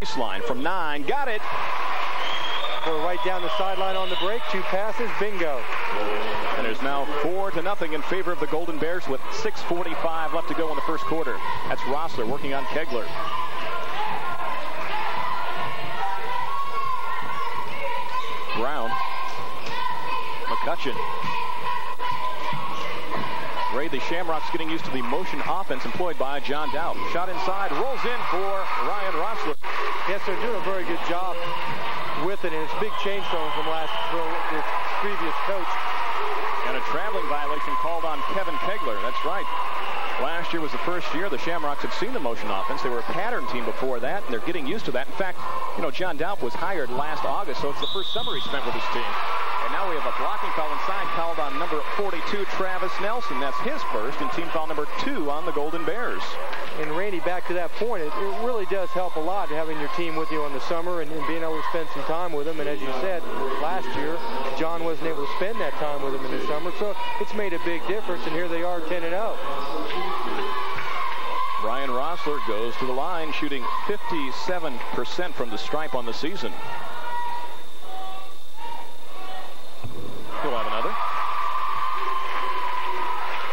Baseline from 9. Got it. We're right down the sideline on the break. 2 passes. Bingo. And there's now 4-0 in favor of the Golden Bears with 6:45 left to go in the first quarter. That's Rossler working on Kegler. Brown. McCutcheon. Ray, the Shamrocks getting used to the motion offense employed by John Dowd. Shot inside, rolls in for Ryan Rossler. Yes, they're doing a very good job with it, and it's a big change from the previous coach. And a traveling violation called on Kevin Kegler. That's right. Last year was the first year the Shamrocks had seen the motion offense. They were a pattern team before that, and they're getting used to that. In fact, John Dowd was hired last August, so it's the first summer he spent with his team. And now we have a blocking foul inside called on number 42, Travis Nelson. That's his first, and team foul number 2 on the Golden Bears. And Randy, back to that point, it really does help a lot having your team with you in the summer and being able to spend some time with them. And as you said, last year, John wasn't able to spend that time with them in the summer, so it's made a big difference, and here they are 10-0. Ryan Rossler goes to the line, shooting 57% from the stripe on the season. He'll have another.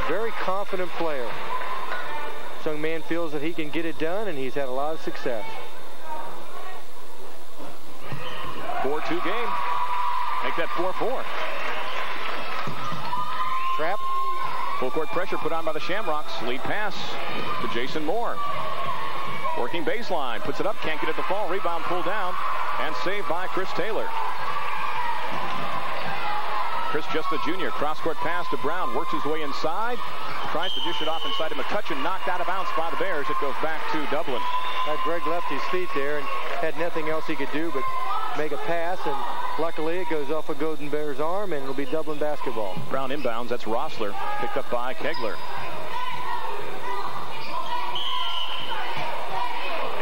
Very confident player. This young man feels that he can get it done, and he's had a lot of success. 4-2 game. Make that 4-4. Trap. Full court pressure put on by the Shamrocks. Lead pass to Jason Moore. Working baseline. Puts it up. Can't get it to fall. Rebound pulled down. And saved by Chris Taylor. Chris Justa Jr. Cross-court pass to Brown. Works his way inside. Tries to dish it off inside to McCutcheon. Knocked out of bounds by the Bears. It goes back to Dublin. Greg left his feet there and had nothing else he could do but make a pass. And luckily it goes off a Golden Bears arm, and it'll be Dublin basketball. Brown inbounds. That's Rossler. Picked up by Kegler.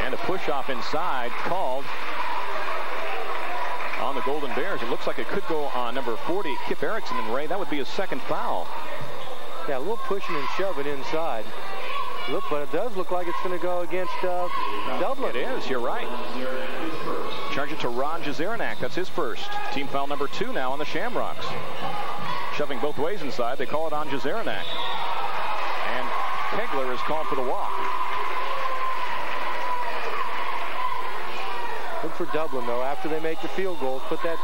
And a push-off inside called on the Golden Bears. It looks like it could go on number 40, Kip Erickson, and Ray, that would be his second foul. Yeah, a little pushing and shoving inside. But it does look like it's going to go against Dublin. It is, you're right. Charge it to Ron Jezeranak. That's his first. Team foul number 2 now on the Shamrocks. Shoving both ways inside. They call it on Jezeranak. And Kegler is called for the walk. Good for Dublin, though, after they make the field goals, put that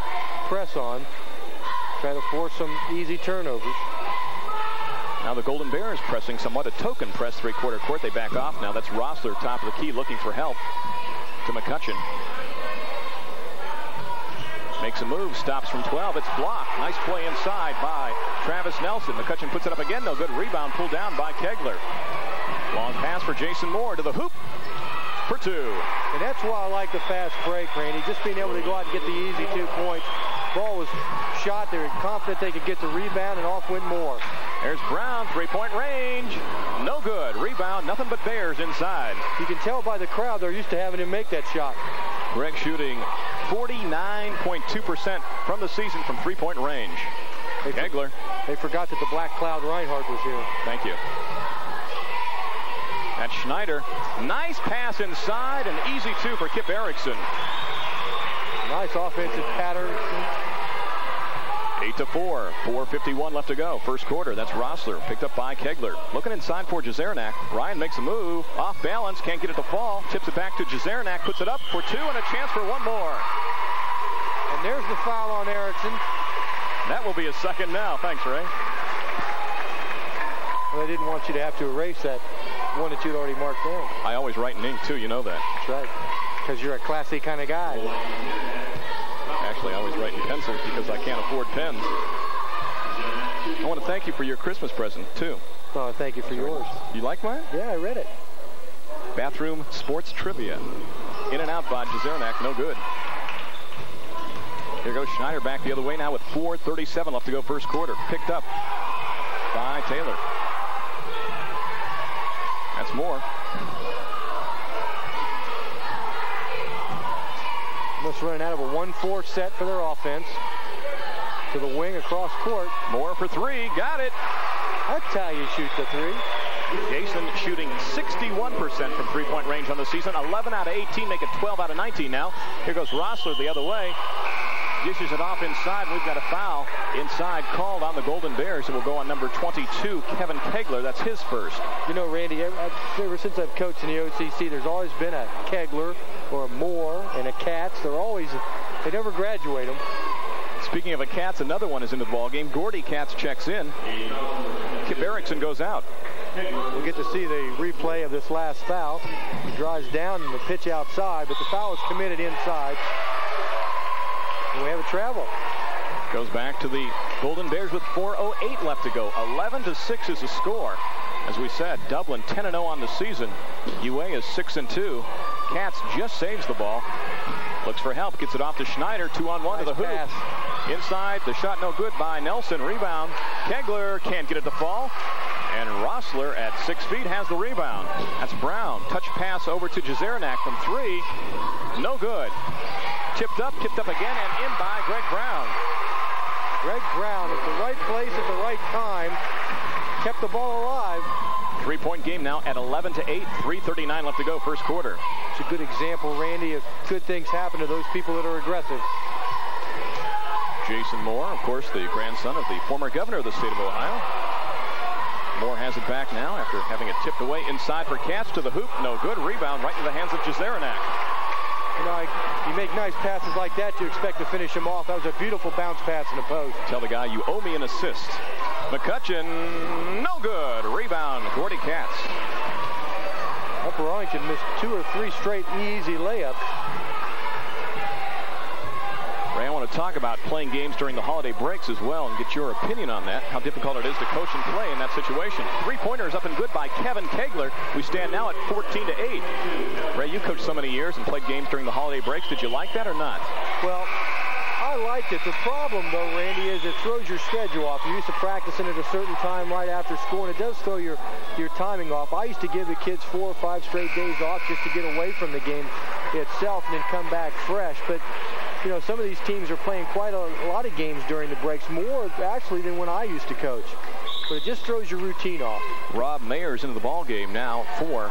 press on, try to force some easy turnovers. Now the Golden Bears pressing somewhat a token press three-quarter court. They back off now. That's Rossler, top of the key, looking for help to McCutcheon. Makes a move, stops from 12. It's blocked. Nice play inside by Travis Nelson. McCutcheon puts it up again, though. Good rebound pulled down by Kegler. Long pass for Jason Moore to the hoop for 2. And that's why I like the fast break, Randy. Just being able to go out and get the easy 2 points. Ball was shot. They were confident they could get the rebound, and off went Moore. There's Brown, three-point range. No good. Rebound, nothing but Bears inside. You can tell by the crowd they're used to having him make that shot. Greg shooting 49.2% from the season from three-point range. Kegler. They forgot that the Black Cloud Reinhardt was here. Thank you. That's Schneider. Nice pass inside, an easy 2 for Kip Erickson. Nice offensive pattern. 8-4, 4:51 left to go. First quarter. That's Rossler, picked up by Kegler. Looking inside for Jezeranak. Ryan makes a move, off balance, can't get it to fall. Tips it back to Jezeranak, puts it up for 2, and a chance for 1 more. And there's the foul on Erickson. That will be a second now. Thanks, Ray. Well, they didn't want you to have to erase that 1 that you'd already marked down. I always write in ink, too. You know that. That's right. Because you're a classy kind of guy. Actually, I always write in pencils because I can't afford pens. I want to thank you for your Christmas present, too. Oh, thank you for yours. You like mine? Yeah, I read it. Bathroom sports trivia. In and out by Jezeranak, no good. Here goes Schneider back the other way now with 4:37 left to go first quarter. Picked up by Taylor. That's Moore. Almost running out of a 1-4 set for their offense. To the wing across court. Moore for 3. Got it. That's how you shoot the 3. Jason shooting 61% from three-point range on the season. 11 out of 18, make it 12 out of 19 now. Here goes Rossler the other way. Dishes it off inside. We've got a foul inside called on the Golden Bears. It will go on number 22, Kevin Kegler. That's his first. You know, Randy, ever since I've coached in the OCC, there's always been a Kegler or a Moore and a Katz. They never graduate them. Speaking of a Katz, another one is into the ball game. Gordy Katz checks in. Kip Erickson goes out. We'll get to see the replay of this last foul. He drives down in the pitch outside, but the foul is committed inside. And we have a travel. Goes back to the Golden Bears with 4:08 left to go. 11-6 is the score. As we said, Dublin 10-0 on the season. UA is 6-2. Katz just saves the ball. Looks for help. Gets it off to Schneider. 2-on-1 to the hoop. Pass. Inside. The shot no good by Nelson. Rebound. Kegler can't get it to fall. And Rossler at 6 feet has the rebound. That's Brown. Touch pass over to Jezeranak from 3. No good. Tipped up again, and in by Greg Brown. Greg Brown at the right place at the right time. Kept the ball alive. 3-point game now at 11-8. 3:39 left to go, first quarter. It's a good example, Randy, of good things happen to those people that are aggressive. Jason Moore, of course, the grandson of the former governor of the state of Ohio. Moore has it back now after having it tipped away inside for Katz to the hoop. No good. Rebound right into the hands of Jezeranak. You know, you make nice passes like that, you expect to finish them off. That was a beautiful bounce pass in the post. Tell the guy, you owe me an assist. McCutcheon, no good. Rebound, Gordy Katz. Upper Arlington missed 2 or 3 straight easy layups. Ray, I want to talk about playing games during the holiday breaks as well and get your opinion on that, how difficult it is to coach and play in that situation. 3-pointers up and good by Kevin Kegler. We stand now at 14-8. Ray, you coached so many years and played games during the holiday breaks. Did you like that or not? Well, I liked it. The problem, though, Randy, is it throws your schedule off. You're used to practicing at a certain time right after school, and it does throw your timing off. I used to give the kids 4 or 5 straight days off just to get away from the game itself and then come back fresh. But you know, some of these teams are playing quite a lot of games during the breaks, more actually than when I used to coach. But it just throws your routine off. Rob Mayers into the ball game now for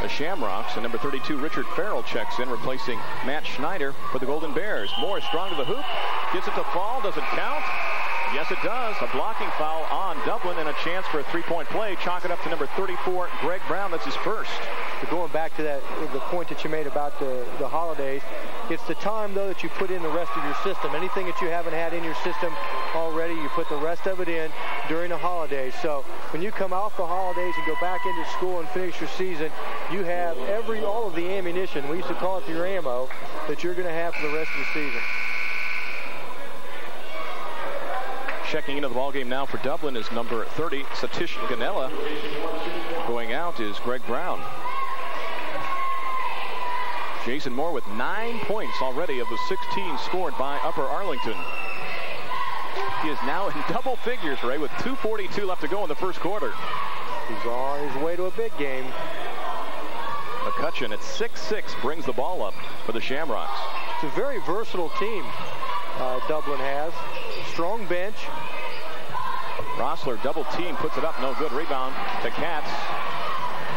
the Shamrocks. And number 32, Richard Farrell, checks in, replacing Matt Schneider for the Golden Bears. Moore is strong to the hoop. Gets it to fall. Does it count? Yes, it does. A blocking foul on Dublin and a chance for a 3-point play. Chalk it up to number 34, Greg Brown. That's his first. So going back to the point that you made about the holidays, it's the time, though, that you put in the rest of your system. Anything that you haven't had in your system already, you put the rest of it in during the holidays. So when you come off the holidays and go back into school and finish your season, you have all of the ammunition, we used to call it your ammo, that you're going to have for the rest of the season. Checking into the ballgame now for Dublin is number 30, Satish Ganella. Going out is Greg Brown. Jason Moore with 9 points already of the 16 scored by Upper Arlington. He is now in double figures, Ray, with 2:42 left to go in the first quarter. He's on his way to a big game. McCutcheon at 6'6" brings the ball up for the Shamrocks. It's a very versatile team Dublin has. Strong bench. Rossler double team, puts it up, no good. Rebound to Katz.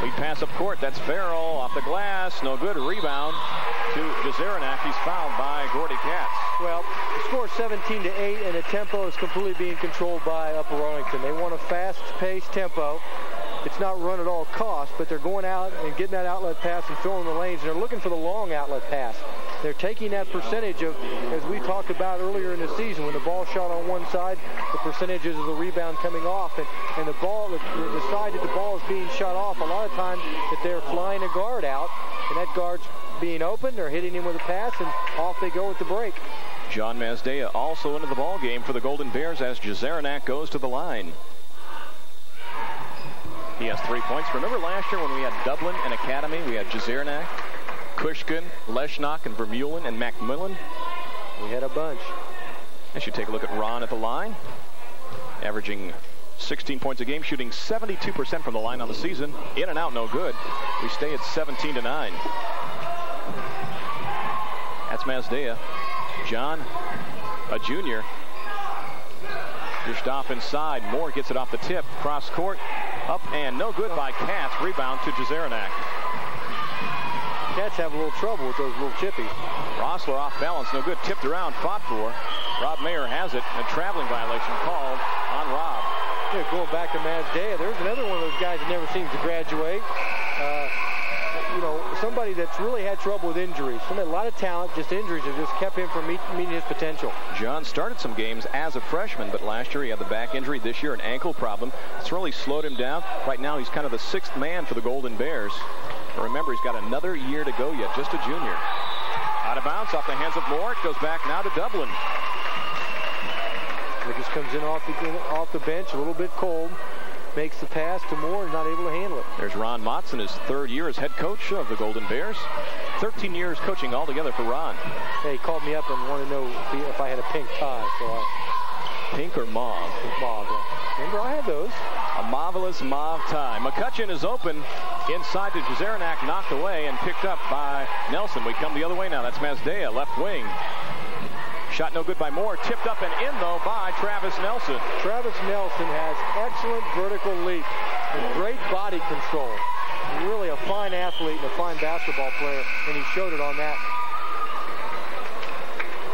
Lead pass up court, that's Farrell off the glass, no good. Rebound to Jezeranak. He's fouled by Gordy Katz. Well, the score is 17-8, and the tempo is completely being controlled by Upper Arlington. They want a fast-paced tempo. It's not run at all costs, but they're going out and getting that outlet pass and filling the lanes, and they're looking for the long outlet pass. They're taking that percentage of, as we talked about earlier in the season, when the ball shot on one side, the percentages of the rebound coming off, and the ball, the side that the ball is being shot off, a lot of times that they're flying a guard out, and that guard's being open, they're hitting him with a pass, and off they go with the break. John Mazdea also into the ball game for the Golden Bears as Jezeranak goes to the line. He has 3 points. Remember last year when we had Dublin and Academy, we had Jezeranak, Kushkin, Leshnock, and Vermeulen, and Macmillan. We had a bunch. I should take a look at Ron at the line. Averaging 16 points a game, shooting 72% from the line on the season. In and out, no good. We stay at 17-9. That's Mazdea. John, a junior. Dished off inside. Moore gets it off the tip. Cross court. Up and no good by Katz. Rebound to Jezeranak. Cats have a little trouble with those little chippies. Rossler off balance, no good. Tipped around, fought for. Rob Mayer has it. A traveling violation called on Rob. Yeah, going back to Mazdea, there's another one of those guys that never seems to graduate. You know, somebody that's really had trouble with injuries. A lot of talent, just injuries have just kept him from meeting his potential. John started some games as a freshman, but last year he had the back injury. This year an ankle problem. It's really slowed him down. Right now he's kind of the sixth man for the Golden Bears. But remember, he's got another year to go yet, just a junior. Out of bounds, off the hands of Moore. It goes back now to Dublin. Lucas comes in off the bench, a little bit cold. Makes the pass to Moore and not able to handle it. There's Ron Motson, his third year as head coach of the Golden Bears. 13 years coaching altogether for Ron. Hey, he called me up and wanted to know if I had a pink tie. So pink or mauve? Mauve, yeah. Remember, I had those. A marvelous mauve tie. McCutcheon is open inside to Jezeranak, knocked away and picked up by Nelson. We come the other way now. That's Mazdea, left wing. Shot no good by Moore. Tipped up and in, though, by Travis Nelson. Travis Nelson has excellent vertical leap and great body control. Really a fine athlete and a fine basketball player, and he showed it on that.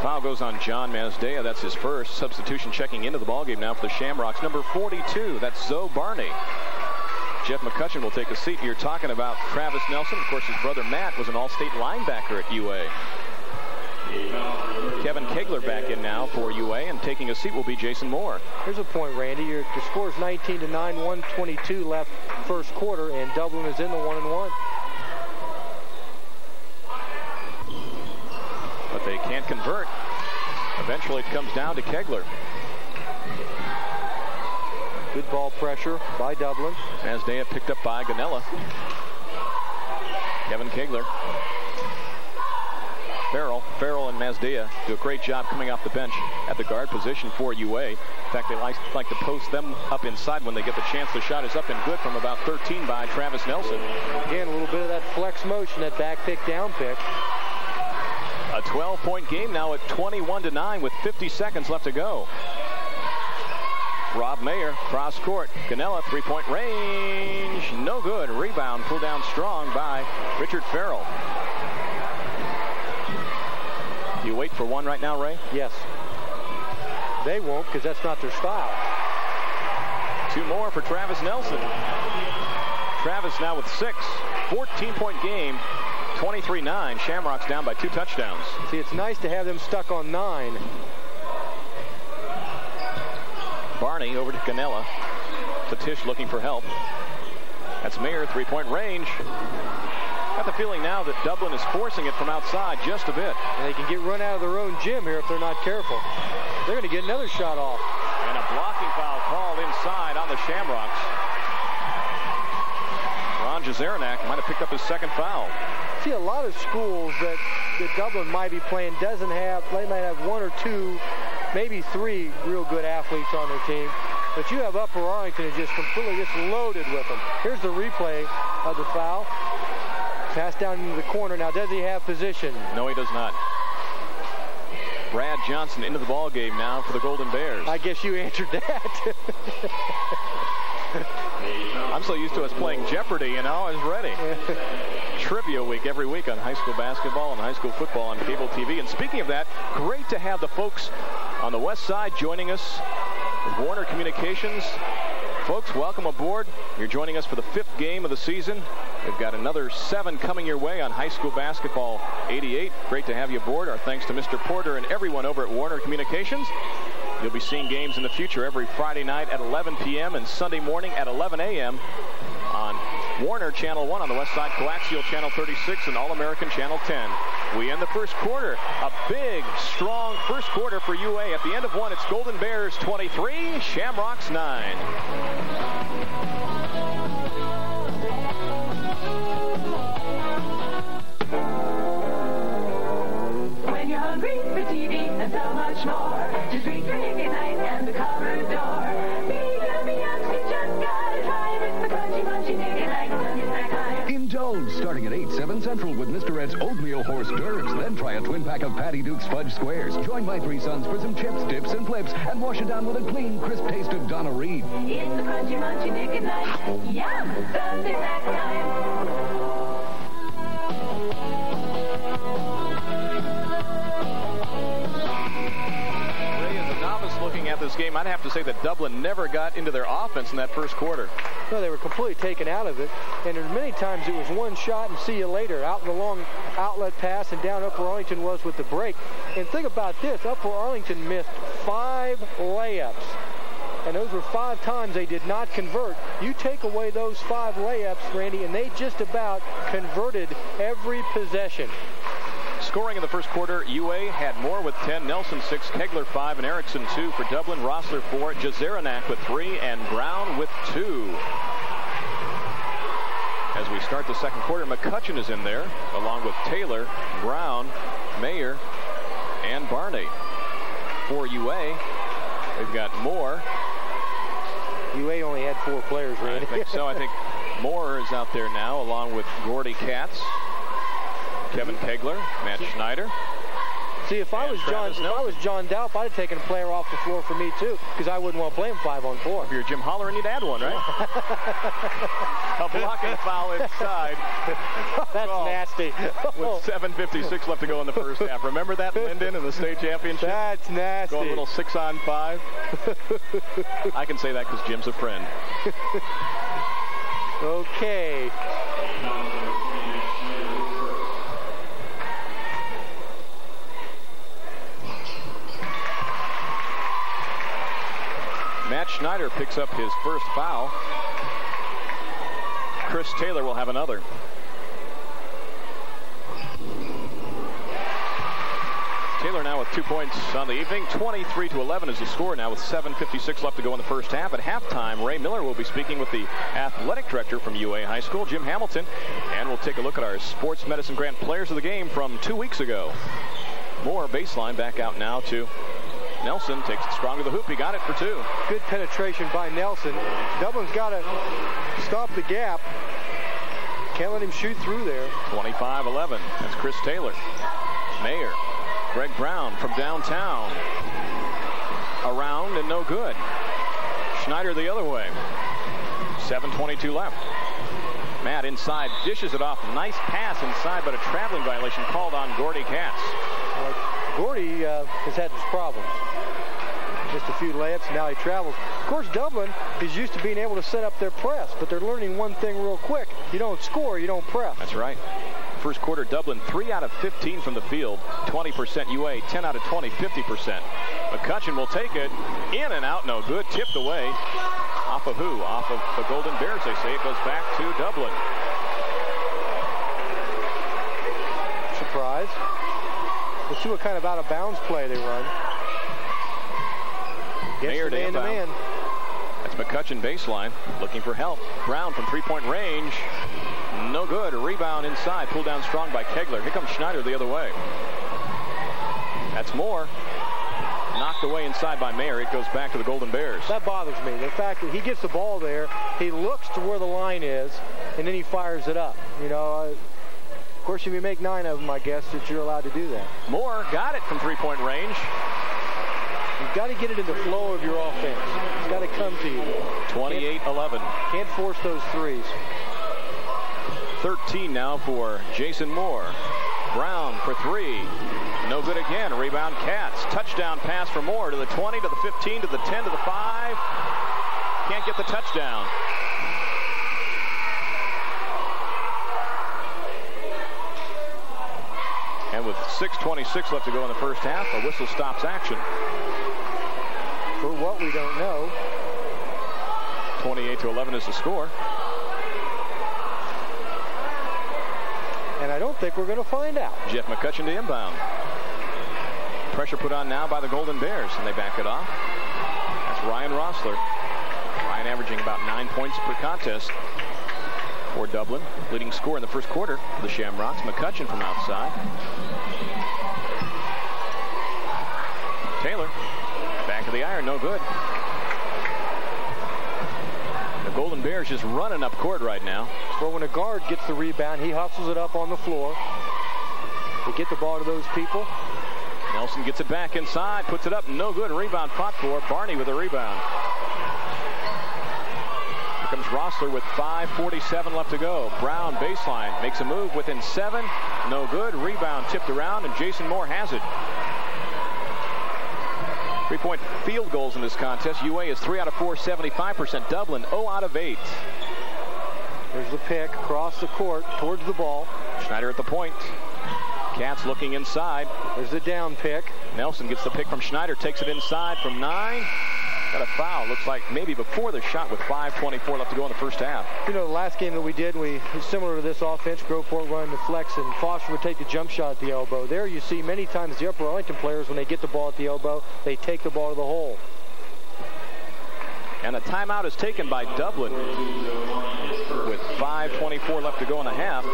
Foul goes on John Mazdea. That's his first. Substitution checking into the ballgame now for the Shamrocks. Number 42, that's Zoe Barney. Jeff McCutcheon will take a seat. You're talking about Travis Nelson. Of course, his brother Matt was an all-state linebacker at UA. Kevin Kegler back in now for UA, and taking a seat will be Jason Moore. Here's a point, Randy. The score is 19-9, 1:22 left first quarter, and Dublin is in the 1-1. But they can't convert. Eventually it comes down to Kegler. Good ball pressure by Dublin. Mazdea picked up by Ganella. Kevin Kegler. Farrell and Mazdea do a great job coming off the bench at the guard position for UA. In fact, they like to post them up inside when they get the chance. The shot is up and good from about 13 by Travis Nelson. Again, a little bit of that flex motion, that back pick, down pick. A 12-point game now at 21-9 with 50 seconds left to go. Rob Mayer, cross court. Ganella, three-point range. No good. Rebound pulled down strong by Richard Farrell. You wait for one right now, Ray? Yes. They won't, because that's not their style. Two more for Travis Nelson. Travis now with 6. 14-point game. 23-9. Shamrocks down by 2 touchdowns. See, it's nice to have them stuck on 9. Barney over to Ganella. To Tisch looking for help. That's Mayer, three-point range. Got the feeling now that Dublin is forcing it from outside just a bit. And they can get run out of their own gym here if they're not careful. They're going to get another shot off. And a blocking foul called inside on the Shamrocks. Ron Jezeranak might have picked up his second foul. See, a lot of schools that Dublin might be playing they might have 1 or 2, maybe 3 real good athletes on their team. But you have Upper Arlington is just completely loaded with them. Here's the replay of the foul. Pass down into the corner. Now, does he have position? No, he does not. Brad Johnson into the ball game now for the Golden Bears. I guess you answered that. I'm so used to us playing Jeopardy, you know, I was ready. Trivia week every week on high school basketball and high school football on cable TV. And speaking of that, great to have the folks on the west side joining us with Warner Communications. Folks, welcome aboard. You're joining us for the 5th game of the season. We've got another 7 coming your way on High School Basketball 88. Great to have you aboard. Our thanks to Mr. Porter and everyone over at Warner Communications. You'll be seeing games in the future every Friday night at 11 p.m. and Sunday morning at 11 a.m. on Warner Channel 1 on the west side, Coaxial Channel 36, and All-American Channel 10. We end the first quarter. A big, strong first quarter for UA. At the end of one, it's Golden Bears 23, Shamrocks 9. When you're hungry for TV and so much more, just reach for Nick at Night and the cupboard door. Yummy, you just gotta try it. It's the crunchy, munchy Nick at Night. It's snack time. Indulge starting at $8.77. Central with Mr. Ed's Oatmeal Horse D'oeuvres. Then try a twin pack of Patty Duke's Fudge Squares. Join my 3 sons for some chips, dips, and flips, and wash it down with a clean, crisp taste of Donna Reed. It's the crunchy, munchy, dick and night. Yum! Sunday snack time. Looking at this game, I'd have to say that Dublin never got into their offense in that first quarter. No, they were completely taken out of it, and many times it was one shot and see you later, out in the long outlet pass, and down Upper Arlington was with the break. And think about this, Upper Arlington missed 5 layups, and those were 5 times they did not convert. You take away those 5 layups, Randy, and they just about converted every possession. Scoring in the first quarter, UA had Moore with 10, Nelson 6, Kegler 5, and Erickson 2 for Dublin, Rossler 4, Jazeranak with 3, and Brown with 2. As we start the second quarter, McCutcheon is in there, along with Taylor, Brown, Mayer, and Barney. For UA, they've got Moore. UA only had 4 players, Randy. I think so. I think Moore is out there now, along with Gordy Katz, Kevin Kegler, Matt Schneider. See, if I was John Daup, I'd have taken a player off the floor for me too, because I wouldn't want to play him 5-on-4. If you're Jim Holleran, you'd add one, right? A blocking foul inside. That's nasty. With 7:56 left to go in the first half. Remember that, Linden, in the state championship? That's nasty. Go a little 6-on-5. I can say that because Jim's a friend. Okay. Matt Schneider picks up his first foul. Chris Taylor will have another. Taylor now with 2 points on the evening. 23-11 is the score now with 7:56 left to go in the first half. At halftime, Ray Miller will be speaking with the athletic director from UA High School, Jim Hamilton, and we'll take a look at our Sports Medicine Grant players of the game from 2 weeks ago. Moore baseline back out now to Nelson, takes it strong to the hoop. He got it for 2. Good penetration by Nelson. Dublin's got to stop the gap. Can't let him shoot through there. 25-11. That's Chris Taylor. Mayer. Greg Brown from downtown. Around and no good. Schneider the other way. 7:22 left. Matt inside, dishes it off. Nice pass inside, but a traveling violation called on Gordy Katz. Gordy has had his problems. Just a few layups, and now he travels. Of course, Dublin is used to being able to set up their press, but they're learning one thing real quick. You don't score, you don't press. That's right. First quarter, Dublin 3 out of 15 from the field, 20%. UA 10 out of 20, 50%. McCutcheon will take it. In and out, no good. Tipped away. Off of who? Off of the Golden Bears, they say. It goes back to Dublin. Surprise. Let's see what kind of out-of-bounds play they run. Mayer to man-to-man. That's McCutcheon baseline, looking for help. Brown from three-point range. No good. A rebound inside. Pulled down strong by Kegler. Here comes Schneider the other way. That's Moore. Knocked away inside by Mayer. It goes back to the Golden Bears. That bothers me. The fact that he gets the ball there, he looks to where the line is, and then he fires it up. You know, of course, if you make 9 of them, I guess that you're allowed to do that. Moore got it from three-point range. You've got to get it in the flow of your offense. It's got to come to you. 28-11. Can't force those threes. 13 now for Jason Moore. Brown for 3. No good again. Rebound Katz. Touchdown pass for Moore to the 20, to the 15, to the 10, to the 5. Can't get the touchdown. And with 6:26 left to go in the first half, a whistle stops action. For what we don't know. 28-11 is the score. And I don't think we're going to find out. Jeff McCutcheon to inbound. Pressure put on now by the Golden Bears, and they back it off. That's Ryan Rossler. Ryan averaging about 9 points per contest for Dublin. Leading scorer in the first quarter for the Shamrocks. McCutcheon from outside. Taylor, back of the iron, no good. The Golden Bears just running up court right now. Well, when a guard gets the rebound, he hustles it up on the floor. They get the ball to those people. Nelson gets it back inside, puts it up, no good. Rebound fought for. Barney with a rebound. Here comes Rossler with 5:47 left to go. Brown baseline, makes a move within 7. No good. Rebound tipped around, and Jason Moore has it. 3-point field goals in this contest. UA is 3 out of 4, 75%. Dublin, 0 out of 8. There's the pick across the court towards the ball. Schneider at the point. Cats looking inside. There's the down pick. Nelson gets the pick from Schneider, takes it inside from 9. Got a foul. Looks like maybe before the shot with 5:24 left to go in the first half. You know, the last game that we did, similar to this offense, Groveport running the flex, and Foster would take the jump shot at the elbow. There you see many times the Upper Arlington players, when they get the ball at the elbow, they take the ball to the hole. And a timeout is taken by Dublin with 5:24 left to go in the half.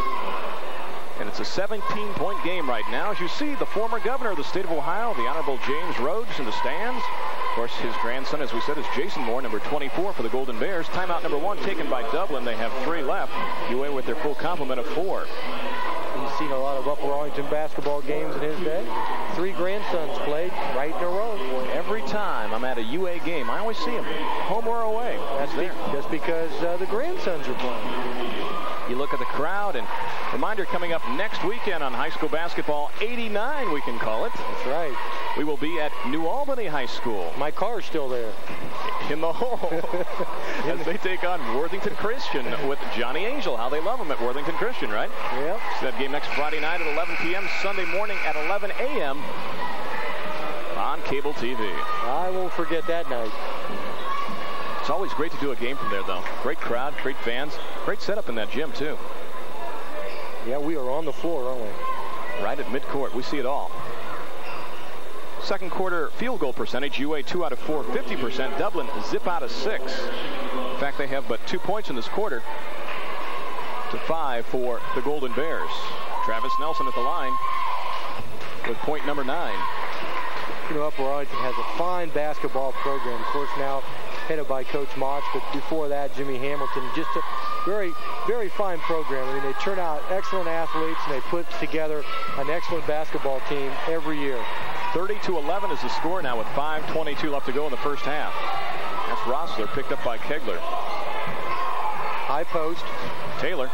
And it's a 17-point game right now. As you see, the former governor of the state of Ohio, the Honorable James Rhodes, in the stands. Of course, his grandson, as we said, is Jason Moore, number 24 for the Golden Bears. Timeout number 1 taken by Dublin. They have 3 left. UA with their full complement of 4. He's seen a lot of Upper Arlington basketball games in his day. 3 grandsons played right in a row. Every time I'm at a UA game, I always see him, home or away. That's because the grandsons are playing. You look at the crowd, and reminder coming up next weekend on high school basketball, 89 we can call it. That's right. We will be at New Albany High School. My car's still there. In the hole. As they take on Worthington Christian with Johnny Angel. How they love him at Worthington Christian, right? Yep. So that game next Friday night at 11 p.m., Sunday morning at 11 a.m. on cable TV. I won't forget that night. It's always great to do a game from there, though. Great crowd, great fans. Great setup in that gym, too. Yeah, we are on the floor, aren't we? Right at midcourt. We see it all. Second quarter field goal percentage, UA 2 out of 4, 50%. Dublin zip out of 6. In fact, they have but 2 points in this quarter to 5 for the Golden Bears. Travis Nelson at the line with point number 9. You know, Upper Arlington has a fine basketball program. Of course, now headed by Coach Motch, but before that, Jimmy Hamilton. Just a very, very fine program. I mean, they turn out excellent athletes, and they put together an excellent basketball team every year. 30-11 is the score now with 5:22 left to go in the first half. That's Rossler, picked up by Kegler. High post. Taylor.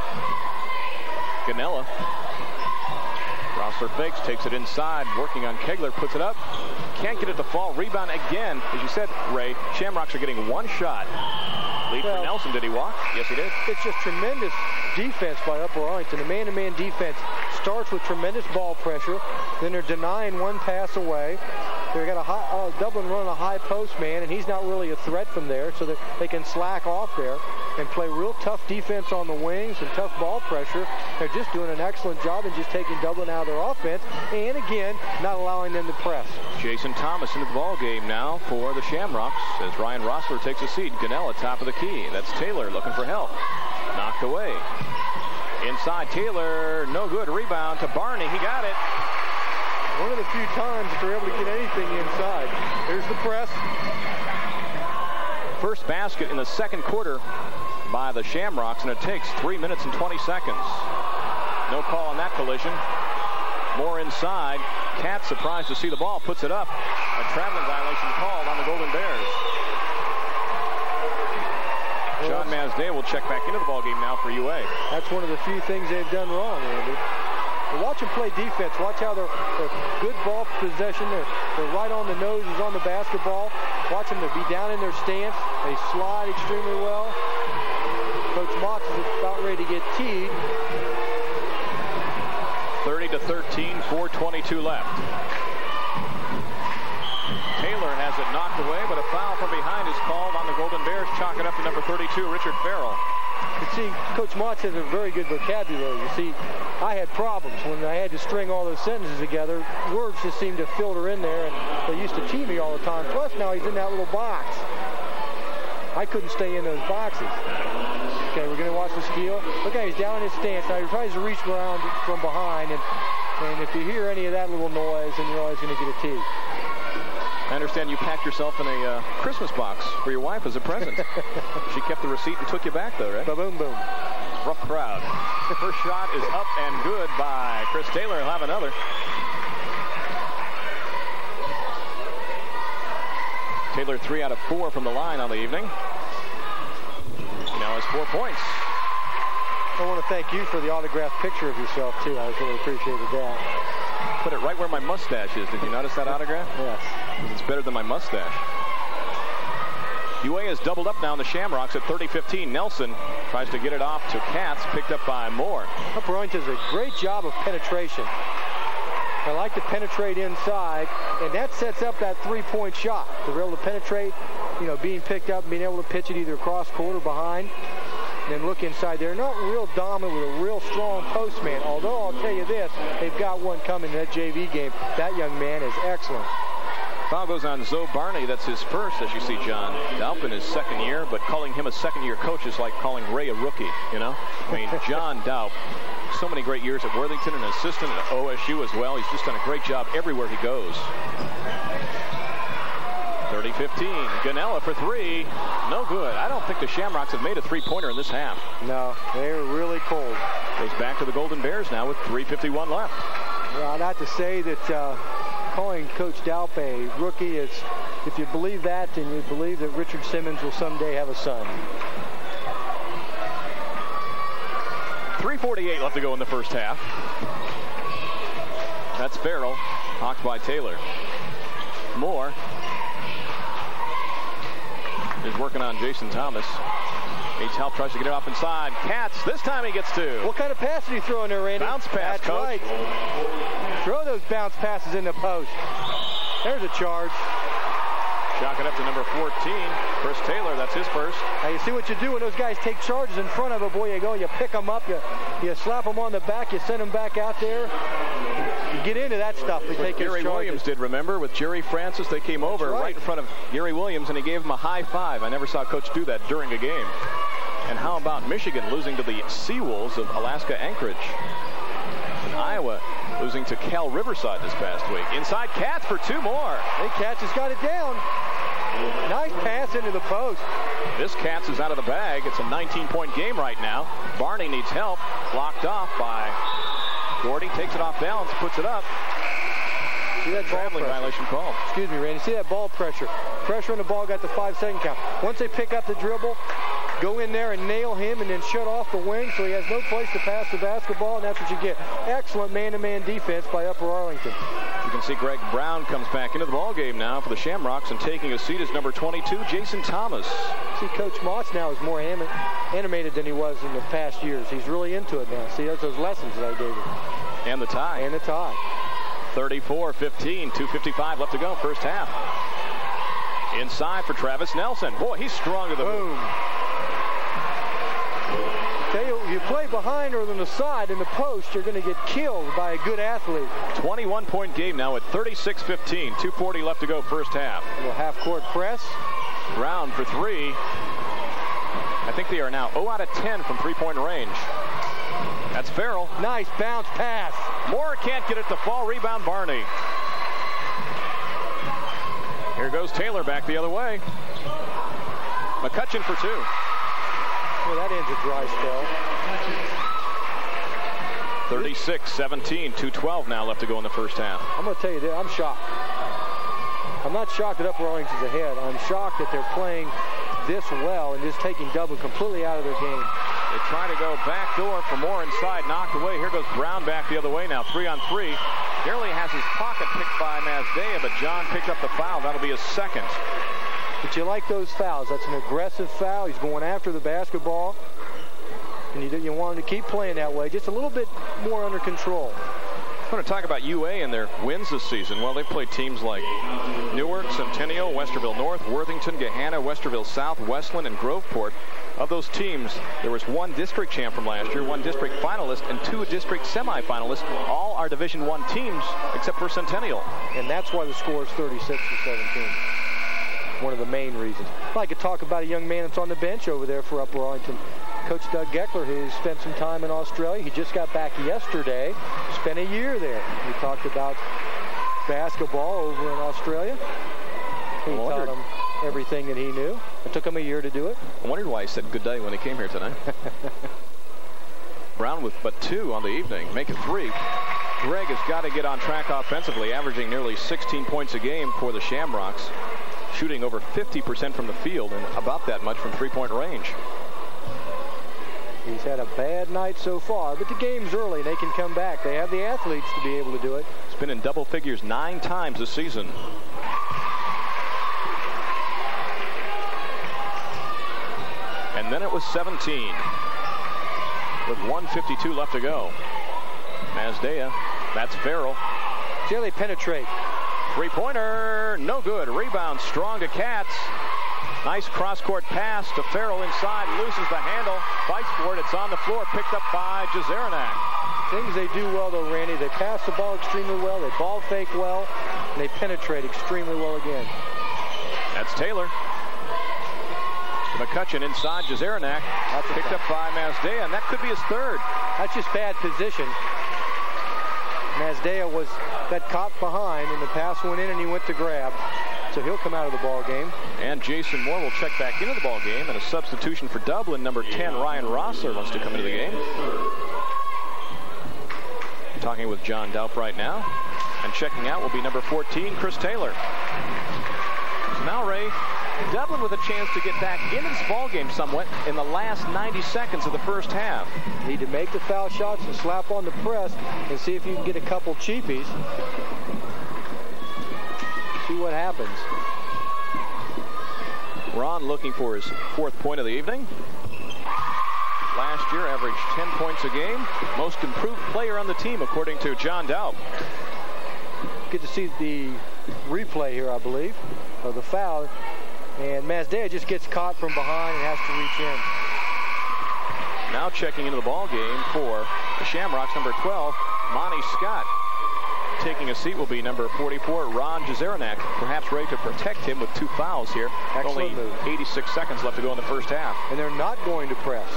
Ganella. Rossler fakes, takes it inside, working on Kegler, puts it up. Can't get it to fall. Rebound again. As you said, Ray, Shamrocks are getting 1 shot. Lead for Nelson. Did he walk? Yes, he did. It's just tremendous defense by Upper Arlington. The man-to-man defense starts with tremendous ball pressure. Then they're denying 1 pass away. They've got a Dublin running a high post man, and he's not really a threat from there, so that they can slack off there and play real tough defense on the wings and tough ball pressure. They're just doing an excellent job in just taking Dublin out of their offense, and again, not allowing them to press. Jason Thomas into the ball game now for the Shamrocks as Ryan Rossler takes a seat. Ganella top of the key. That's Taylor looking for help. Knocked away. Inside Taylor, no good. Rebound to Barney. He got it. One of the few times that they're able to get anything inside. Here's the press. First basket in the second quarter by the Shamrocks, and it takes 3 minutes and 20 seconds. No call on that collision. More inside. Cat surprised to see the ball, puts it up. A traveling violation called on the Golden Bears. John Masday will check back into the ballgame now for UA. That's one of the few things they've done wrong, Andy. But watch them play defense. Watch how they're good ball possession. They're right on the noses on the basketball. Watch them to be down in their stance. They slide extremely well. Coach Mox is about ready to get teed. 30-13, 4:22 left. Taylor has it knocked away, but a foul from behind is called on the Golden Bears. Chalk it up to number 32, Richard Farrell. You see, Coach Motch has a very good vocabulary. You see, I had problems when I had to string all those sentences together. Words just seemed to filter in there, and they used to tee me all the time. Plus, now he's in that little box. I couldn't stay in those boxes. Okay, we're going to watch the steal. Look at he's down in his stance. Now he tries to reach around from behind, and if you hear any of that little noise, then you're always going to get a tee. I understand you packed yourself in a Christmas box for your wife as a present. She kept the receipt and took you back, though, right? Ba-boom, boom. Rough crowd. First shot is up and good by Chris Taylor. He'll have another. Taylor 3 out of 4 from the line on the evening. He now has 4 points. I want to thank you for the autographed picture of yourself, too. I really appreciated that. Put it right where my mustache is. Did you notice that autograph? Yes. It's better than my mustache. UA is doubled up now in the Shamrocks at 30-15. Nelson tries to get it off to Katz, picked up by Moore. Upper Arlington does a great job of penetration. They like to penetrate inside, and that sets up that three-point shot. They're able to penetrate, you know, being picked up, being able to pitch it either across court or behind, and then look inside. They're not real dominant with a real strong postman, although I'll tell you this, they've got one coming in that JV game. That young man is excellent. Foul goes on Zoe Barney. That's his first, as you see John Daup in his second year, but calling him a second-year coach is like calling Ray a rookie, you know? I mean, John Daup, so many great years at Worthington, an assistant at OSU as well. He's just done a great job everywhere he goes. 30-15. Ganella for 3. No good. I don't think the Shamrocks have made a three-pointer in this half. No, they're really cold. Goes back to the Golden Bears now with 3:51 left. Well, not to say that calling Coach Daup a rookie is, if you believe that, then you believe that Richard Simmons will someday have a son. 3:48 left to go in the first half. That's Farrell, hawked by Taylor. Moore is working on Jason Thomas. Needs help, tries to get it off inside. Katz, this time he gets 2. What kind of pass did he throw in there, Randy? Bounce pass, That's Coach. right. Throw those bounce passes in the post. There's a charge. Shock it up to number 14, Chris Taylor. That's his first. Now you see what you do when those guys take charges in front of a boy. You go, you pick them up, you slap them on the back, you send them back out there. You get into that stuff. They take Gary Williams did, remember, with Jerry Francis. They came over right in front of Gary Williams, and he gave him a high five. I never saw Coach do that during a game. And how about Michigan losing to the Seawolves of Alaska Anchorage? And Iowa losing to Cal Riverside this past week. Inside Katz for 2 more. Hey, Katz has got it down. Nice pass into the post. This Katz is out of the bag. It's a 19-point game right now. Barney needs help. Blocked off by Gordy. Takes it off balance, puts it up. See that traveling violation call. Excuse me, Randy. See that ball pressure. Pressure on the ball, got the 5-second count. Once they pick up the dribble, go in there and nail him and then shut off the wing so he has no place to pass the basketball, and that's what you get. Excellent man-to-man defense by Upper Arlington. You can see Greg Brown comes back into the ballgame now for the Shamrocks, and taking a seat is number 22, Jason Thomas. See, Coach Moss now is more animated than he was in the past years. He's really into it now. See, that's those lessons that I gave him. And the tie. And the tie. 34-15, 2:55 left to go, first half. Inside for Travis Nelson. Boy, he's strong to the boom. Tell you, if you play behind or on the side in the post, you're going to get killed by a good athlete. 21-point game now at 36-15, 2:40 left to go, first half. A little half-court press. Brown for 3. I think they are now 0 out of 10 from three-point range. That's Farrell. Nice bounce pass. Moore can't get it to fall. Rebound Barney. Here goes Taylor back the other way. McCutcheon for 2. Well, that ends a dry spell. 36-17, 2:12 now left to go in the first half. I'm going to tell you this, I'm shocked. I'm not shocked that Upper Arlington's ahead. I'm shocked that they're playing this well and just taking Dublin completely out of their game. They try to go back door for Moore inside, knocked away. Here goes Brown back the other way now, 3-on-3. Nearly has his pocket picked by Mazdea, but John picked up the foul. That'll be his second. But you like those fouls. That's an aggressive foul. He's going after the basketball. And you want him to keep playing that way, just a little bit more under control. I want to talk about UA and their wins this season. Well, they've played teams like Newark, Centennial, Westerville North, Worthington, Gahanna, Westerville South, Westland, and Groveport. Of those teams, there was 1 district champ from last year, 1 district finalist, and 2 district semifinalists. All are Division I teams, except for Centennial. And that's why the score is 36-17. One of the main reasons. I'd like to talk about a young man that's on the bench over there for Upper Arlington. Coach Doug Geckler, who spent some time in Australia. He just got back yesterday, spent a year there. We talked about basketball over in Australia. He taught him everything that he knew. It took him a year to do it. I wondered why he said good day when he came here tonight. Brown with but 2 on the evening. Make it 3. Greg has got to get on track offensively, averaging nearly 16 points a game for the Shamrocks, shooting over 50% from the field and about that much from three-point range. He's had a bad night so far, but the game's early. They can come back. They have the athletes to be able to do it. It's been in double figures 9 times this season. And then it was 17 with 1:52 left to go. Mazdea, that's Farrell. See how they penetrate. Three-pointer, no good. Rebound strong to Katz. Nice cross-court pass to Farrell inside, loses the handle, fights for it. It's on the floor, picked up by Jezeranak. Things they do well, though, Randy. They pass the ball extremely well, they ball fake well, and they penetrate extremely well again. That's Taylor. McCutcheon inside Jezeranak. That's picked up by Mazdea, and that could be his third. That's just bad position. Mazdea got caught behind, and the pass went in, and he went to grab. So he'll come out of the ball game. And Jason Moore will check back into the ball game, and a substitution for Dublin. Number 10, Ryan Rossler, wants to come into the game. Talking with John Daup right now. And checking out will be number 14, Chris Taylor. So now, Ray, Dublin with a chance to get back into this ball game somewhat in the last 90 seconds of the first half. Need to make the foul shots and slap on the press and see if you can get a couple cheapies. See what happens. Ron looking for his 4th point of the evening. Last year averaged 10 points a game. Most improved player on the team, according to John Daup. Get to see the replay here, I believe, of the foul. And Mazdea just gets caught from behind and has to reach in. Now checking into the ball game for the Shamrocks, number 12, Monty Scott. Taking a seat will be number 44, Ron Jezeranak. Perhaps ready to protect him with 2 fouls here. Excellent Only move. 86 seconds left to go in the first half. And they're not going to press.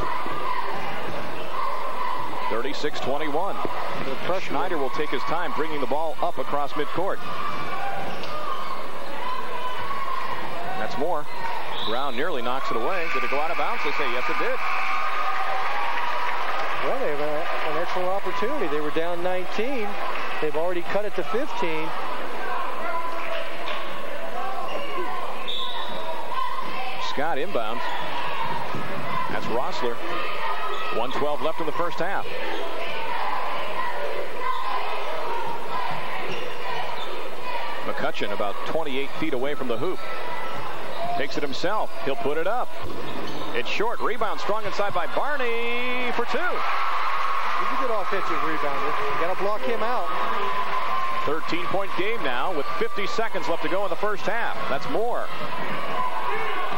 36-21. Schneider will take his time bringing the ball up across midcourt. That's Moore. Brown nearly knocks it away. Did it go out of bounds? They say yes, it did. Well, they have an excellent opportunity. They were down 19. They've already cut it to 15. Scott inbounds. That's Rossler. 1:12 left in the first half. McCutcheon about 28 feet away from the hoop. Takes it himself. He'll put it up. It's short. Rebound strong inside by Barney for 2. He's a good offensive rebounder. You got to block him out. 13-point game now with 50 seconds left to go in the first half. That's Moore.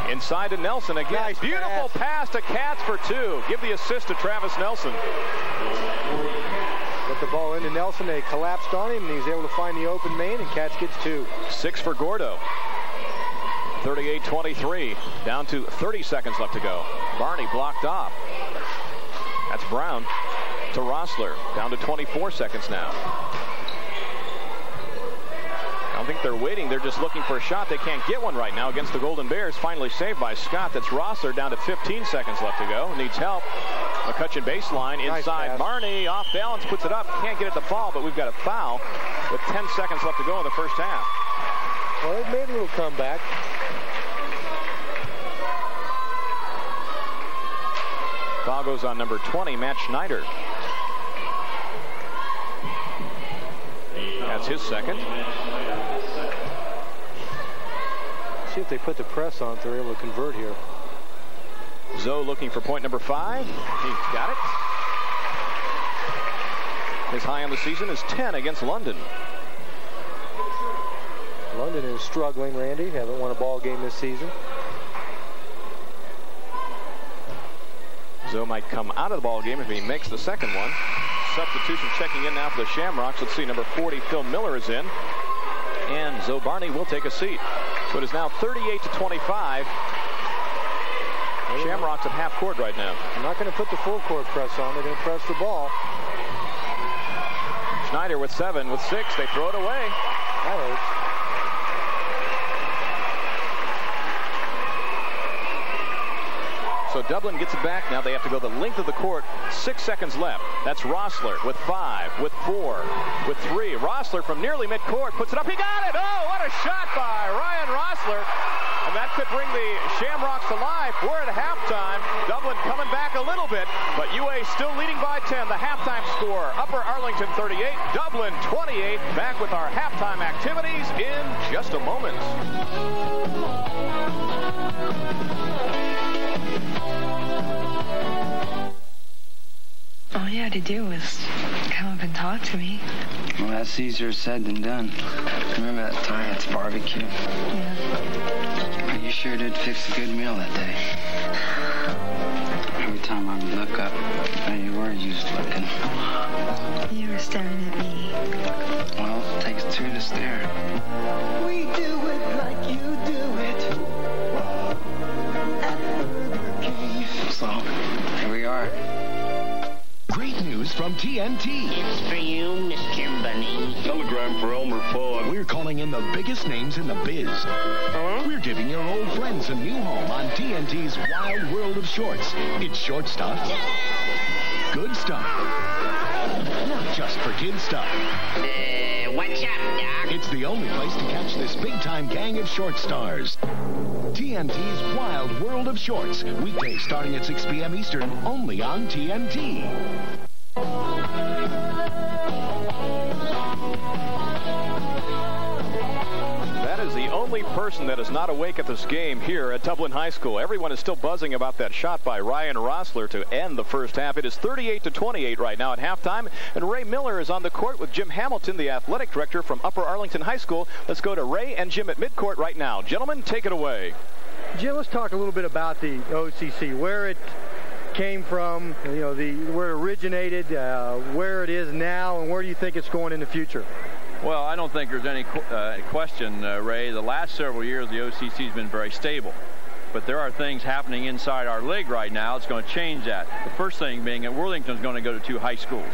Inside to Nelson again. Nice Beautiful pass to Katz for 2. Give the assist to Travis Nelson. Get the ball into Nelson. They collapsed on him, and he's able to find the open man, and Katz gets 2. 6 for Gordo. 38-23. Down to 30 seconds left to go. Barney blocked off. That's Brown to Rossler. Down to 24 seconds now. I don't think they're waiting. They're just looking for a shot. They can't get one right now against the Golden Bears. Finally saved by Scott. That's Rossler down to 15 seconds left to go. Needs help. McCutcheon baseline inside. Nice Barney off balance, puts it up. Can't get it to fall, but we've got a foul with 10 seconds left to go in the first half. Well, they've made a little comeback. Foul goes on number 20, Matt Schneider. That's his second. See if they put the press on if they're able to convert here. Zoe looking for point number 5. He's got it. His high on the season is 10 against London. London is struggling, Randy. Haven't won a ball game this season. Zoe might come out of the ball game if he makes the second one. Substitution checking in now for the Shamrocks. Let's see, number 40, Phil Miller is in. And Zoe Barney will take a seat. So it is now 38-25. Shamrocks at half court right now. I'm not going to put the full court press on. They're going to press the ball. Schneider with 7, with 6. They throw it away. That hurts. Dublin gets it back. Now they have to go the length of the court. 6 seconds left. That's Rossler with 5, with 4, with 3. Rossler from nearly midcourt puts it up. He got it! Oh, what a shot by Ryan Rossler. And that could bring the Shamrocks to life. We're at halftime. Dublin coming back a little bit, but UA still leading by 10. The halftime score, Upper Arlington 38, Dublin 28. Back with our halftime activities in just a moment. All you had to do was come up and talk to me. Well, that's easier said than done. Remember that time at the barbecue? Yeah. You sure did fix a good meal that day. Every time I would look up, there you were, you was looking. You were staring at me. Well, it takes two to stare. We do it like you do it. At Burger King. So, here we are. Great news from TNT. It's for you, Mr. Bunny. Telegram for Elmer Fudd. We're calling in the biggest names in the biz. We're giving your old friends a new home on TNT's Wild World of Shorts. It's short stuff, good stuff, not just for kids stuff. What's up, Doc? It's the only place to catch this big-time gang of short stars. TNT's Wild World of Shorts. Weekdays starting at 6 p.m. Eastern, only on TNT. That is the only person that is not awake at this game here at Dublin High School. Everyone is still buzzing about that shot by Ryan Rossler to end the first half. It is 38-28 right now at halftime, and Ray Miller is on the court with Jim Hamilton, the athletic director from Upper Arlington High School. Let's go to Ray and Jim at midcourt right now. Gentlemen, take it away. Jim, let's talk a little bit about the OCC, where it came from, where it originated, where it is now, and where do you think it's going in the future? Well, I don't think there's any question, Ray. The last several years, the OCC has been very stable. But there are things happening inside our league right now that's going to change that. The first thing being that Worthington's going to go to 2 high schools.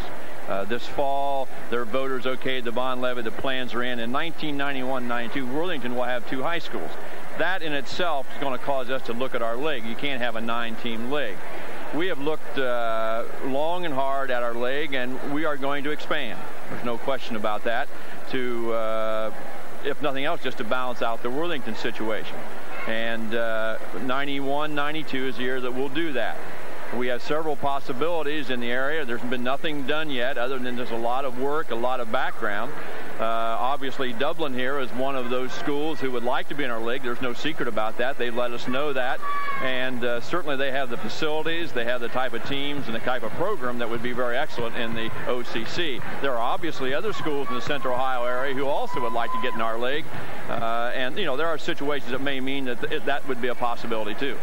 This fall, their voters okayed the bond levy. The plans are in. In 1991-92, Worthington will have 2 high schools. That in itself is going to cause us to look at our league. You can't have a 9-team league. We have looked long and hard at our league, and we are going to expand. There's no question about that, to, if nothing else, just to balance out the Worthington situation. And 91-92 is the year that we'll do that. We have several possibilities in the area. There's been nothing done yet other than there's a lot of work, a lot of background. Obviously, Dublin here is one of those schools who would like to be in our league. There's no secret about that. They've let us know that. And certainly they have the facilities, they have the type of teams and the type of program that would be very excellent in the OCC. There are obviously other schools in the Central Ohio area who also would like to get in our league. And, there are situations that may mean that that would be a possibility, too.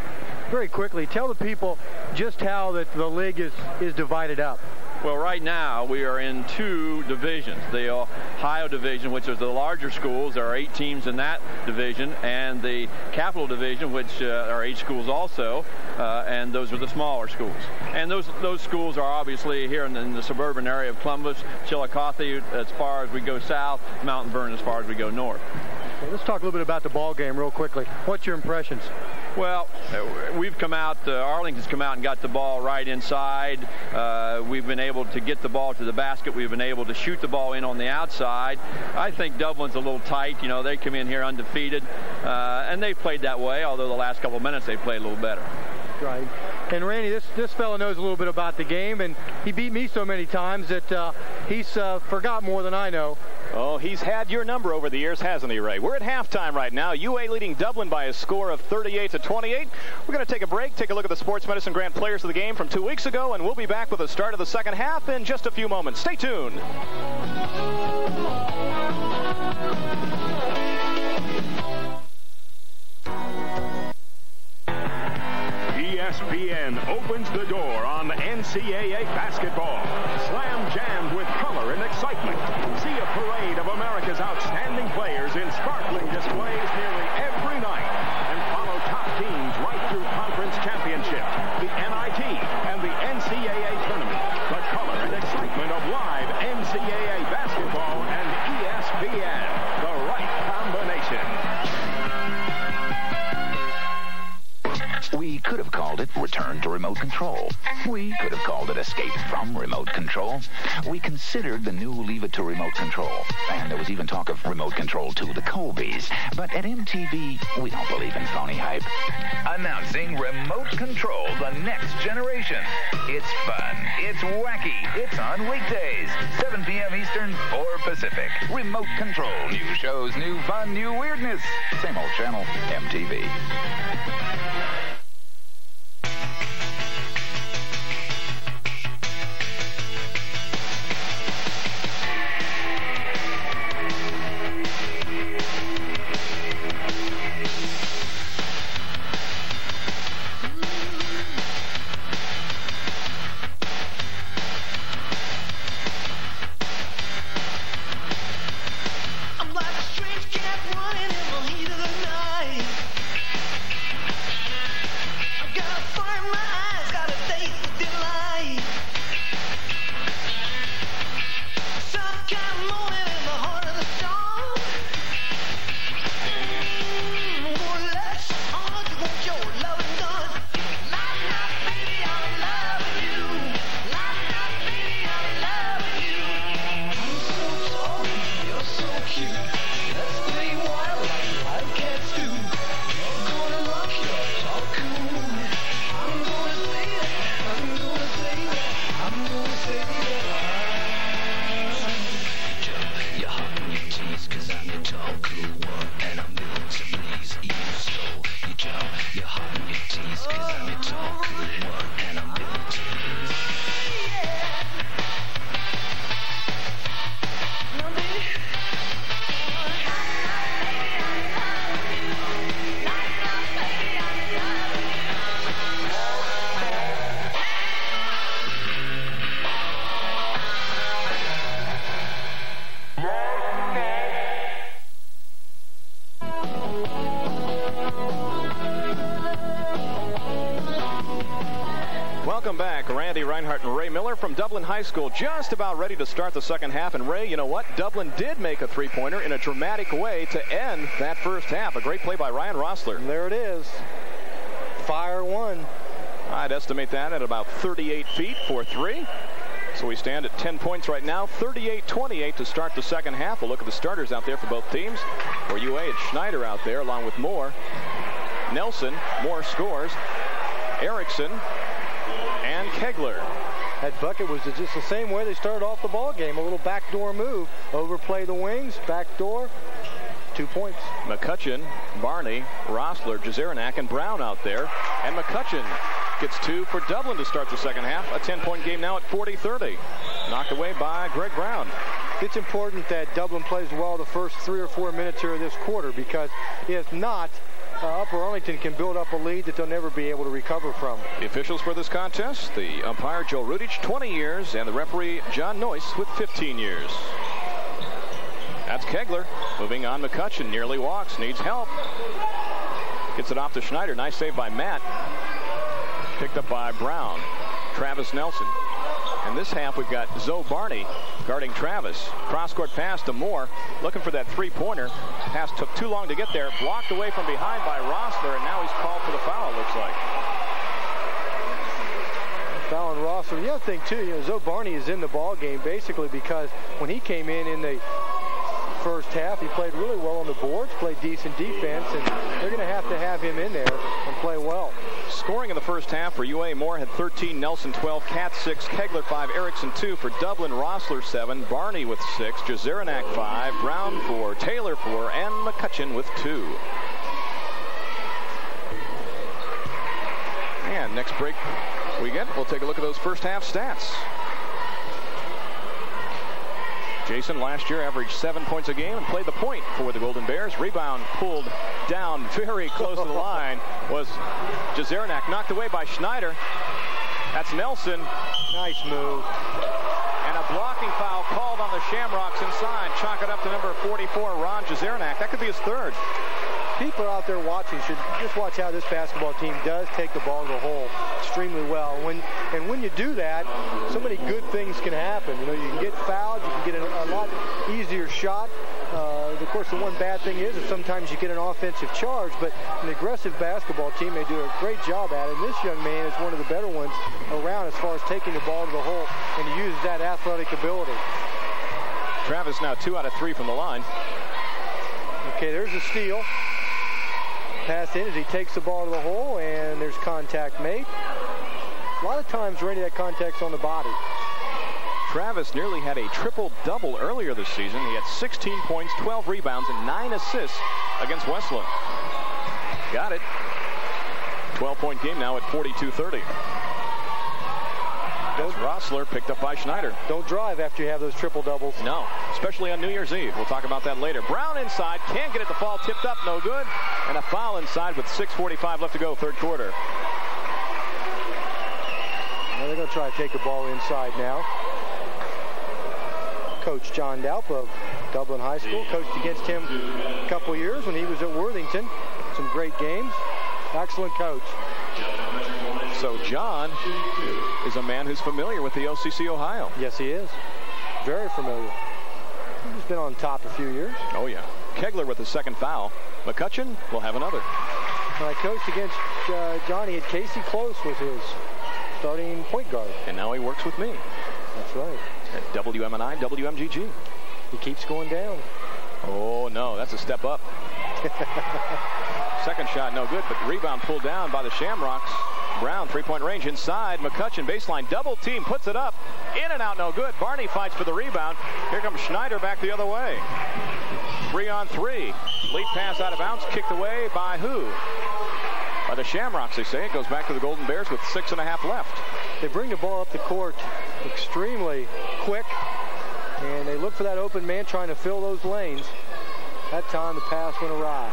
Very quickly, tell the people just how the league is divided up. Well, right now we are in 2 divisions. The Ohio division, which is the larger schools, there are 8 teams in that division, and the Capital division, which are 8 schools also, and those are the smaller schools. And those schools are obviously here in the suburban area of Columbus, Chillicothe as far as we go south, Mountain Vernon as far as we go north. Let's talk a little bit about the ball game real quickly. What's your impressions? Well, we've come out, Arlington's come out and got the ball right inside. We've been able to get the ball to the basket. We've been able to shoot the ball in on the outside. I think Dublin's a little tight. They come in here undefeated, and they've played that way, although the last couple of minutes they've played a little better. Right. And Randy, this fella knows a little bit about the game, and he beat me so many times that he's forgot more than I know. Oh, he's had your number over the years, hasn't he, Ray? We're at halftime right now. UA leading Dublin by a score of 38-28. We're going to take a break, take a look at the Sports Medicine Grand Players of the game from 2 weeks ago, and we'll be back with the start of the second half in just a few moments. Stay tuned. ESPN opens the door on NCAA basketball. Slam jammed with color and excitement. See a parade of America's outstanding players in sparkling displays nearly every night. And follow top teams right through conference championship, the NIT, and the NCAA tournament. The color and excitement of live NCAA basketball and ESPN. The right combination. We could have called it Return to remote control. We could have called it Escape from Remote Control. We considered the new Leave It to Remote Control. And there was even talk of remote control to the Colbys. But at MTV, we don't believe in phony hype. Announcing Remote Control, the next generation. It's fun. It's wacky. It's on weekdays. 7 p.m. Eastern, 4 Pacific. Remote Control. New shows, new fun, new weirdness. Same old channel, MTV. Welcome back. Randy Reinhardt and Ray Miller from Dublin High School, just about ready to start the second half. And Ray, you know what? Dublin did make a three-pointer in a dramatic way to end that first half. A great play by Ryan Rossler. And there it is. Fire one. I'd estimate that at about 38 feet for three. So we stand at 10 points right now, 38-28 to start the second half. We'll look at the starters out there for both teams. For UA, it's Schneider out there along with Moore. Nelson, Moore scores. Erickson and Kegler. That bucket was just the same way they started off the ball game. A little backdoor move. Overplay the wings, backdoor. 2 points. McCutcheon, Barney, Rossler, Jezeranak, and Brown out there. And McCutcheon gets two for Dublin to start the second half. A 10-point game now at 40-30. Knocked away by Greg Brown. It's important that Dublin plays well the first 3 or 4 minutes here of this quarter, because if not, Upper Arlington can build up a lead that they'll never be able to recover from. The officials for this contest, the umpire Joe Rudich, 20 years, and the referee John Noyce with 15 years. That's Kegler. Moving on, McCutcheon nearly walks, needs help. Gets it off to Schneider. Nice save by Matt. Picked up by Brown. Travis Nelson. And this half, we've got Zoe Barney guarding Travis. Cross-court pass to Moore, looking for that three-pointer. Pass took too long to get there. Blocked away from behind by Rossler, and now he's called for the foul, looks like. Foul on Rossler. The other thing, too, Zoe Barney is in the ball game basically because when he came in the first half, he played really well on the boards, played decent defense, and they're going to have him in there and play well. Scoring in the first half for UA, Moore had 13, Nelson 12, Cat 6, Kegler 5, Erickson 2. For Dublin, Rossler 7, Barney with 6, Jezeranak 5, Brown 4, Taylor 4, and McCutcheon with 2. And next break we'll take a look at those first half stats. Jason last year averaged 7 points a game and played the point for the Golden Bears. Rebound pulled down very close to the line was Jezeranak, knocked away by Schneider. That's Nelson. Nice move. And a blocking foul called on the Shamrocks inside. Chalk it up to number 44, Ron Jezeranak. That could be his third. People out there watching should just watch how this basketball team does take the ball to the hole extremely well. When you do that, so many good things can happen. You can get fouled, you can get a lot easier shot. Of course, the one bad thing is that sometimes you get an offensive charge, but an aggressive basketball team, they do a great job at it. And this young man is one of the better ones around as far as taking the ball to the hole, and he uses that athletic ability. Travis now 2 out of 3 from the line. Okay, there's a steal. Pass in as he takes the ball to the hole, and there's contact made. A lot of times, Randy, that contact's on the body. Travis nearly had a triple-double earlier this season. He had 16 points, 12 rebounds, and 9 assists against Westland. Got it. 12-point game now at 42-30. That's Rossler, picked up by Schneider. Don't drive after you have those triple-doubles. No, especially on New Year's Eve. We'll talk about that later. Brown inside, can't get it to fall, tipped up, no good. And a foul inside with 6:45 left to go, third quarter. Well, they're going to try to take the ball inside now. Coach John Daup of Dublin High School coached against him a couple years when he was at Worthington. Some great games. Excellent coach. So John is a man who's familiar with the OCC Ohio. Yes, he is. Very familiar. He's been on top a few years. Oh, yeah. Kegler with the second foul. McCutcheon will have another. When I coached against John, he had Casey Close with his starting point guard. And now he works with me. That's right. At WMNI, WMGG. He keeps going down. Oh, no, that's a step up. Second shot, no good, but the rebound pulled down by the Shamrocks. Brown, three-point range inside. McCutcheon, baseline, double team, puts it up. In and out, no good. Barney fights for the rebound. Here comes Schneider back the other way. 3-on-3. Lead pass out of bounds, kicked away by who? By the Shamrocks, they say. It goes back to the Golden Bears with 6.5 left. They bring the ball up the court extremely quick, and they look for that open man trying to fill those lanes. That time the pass went awry.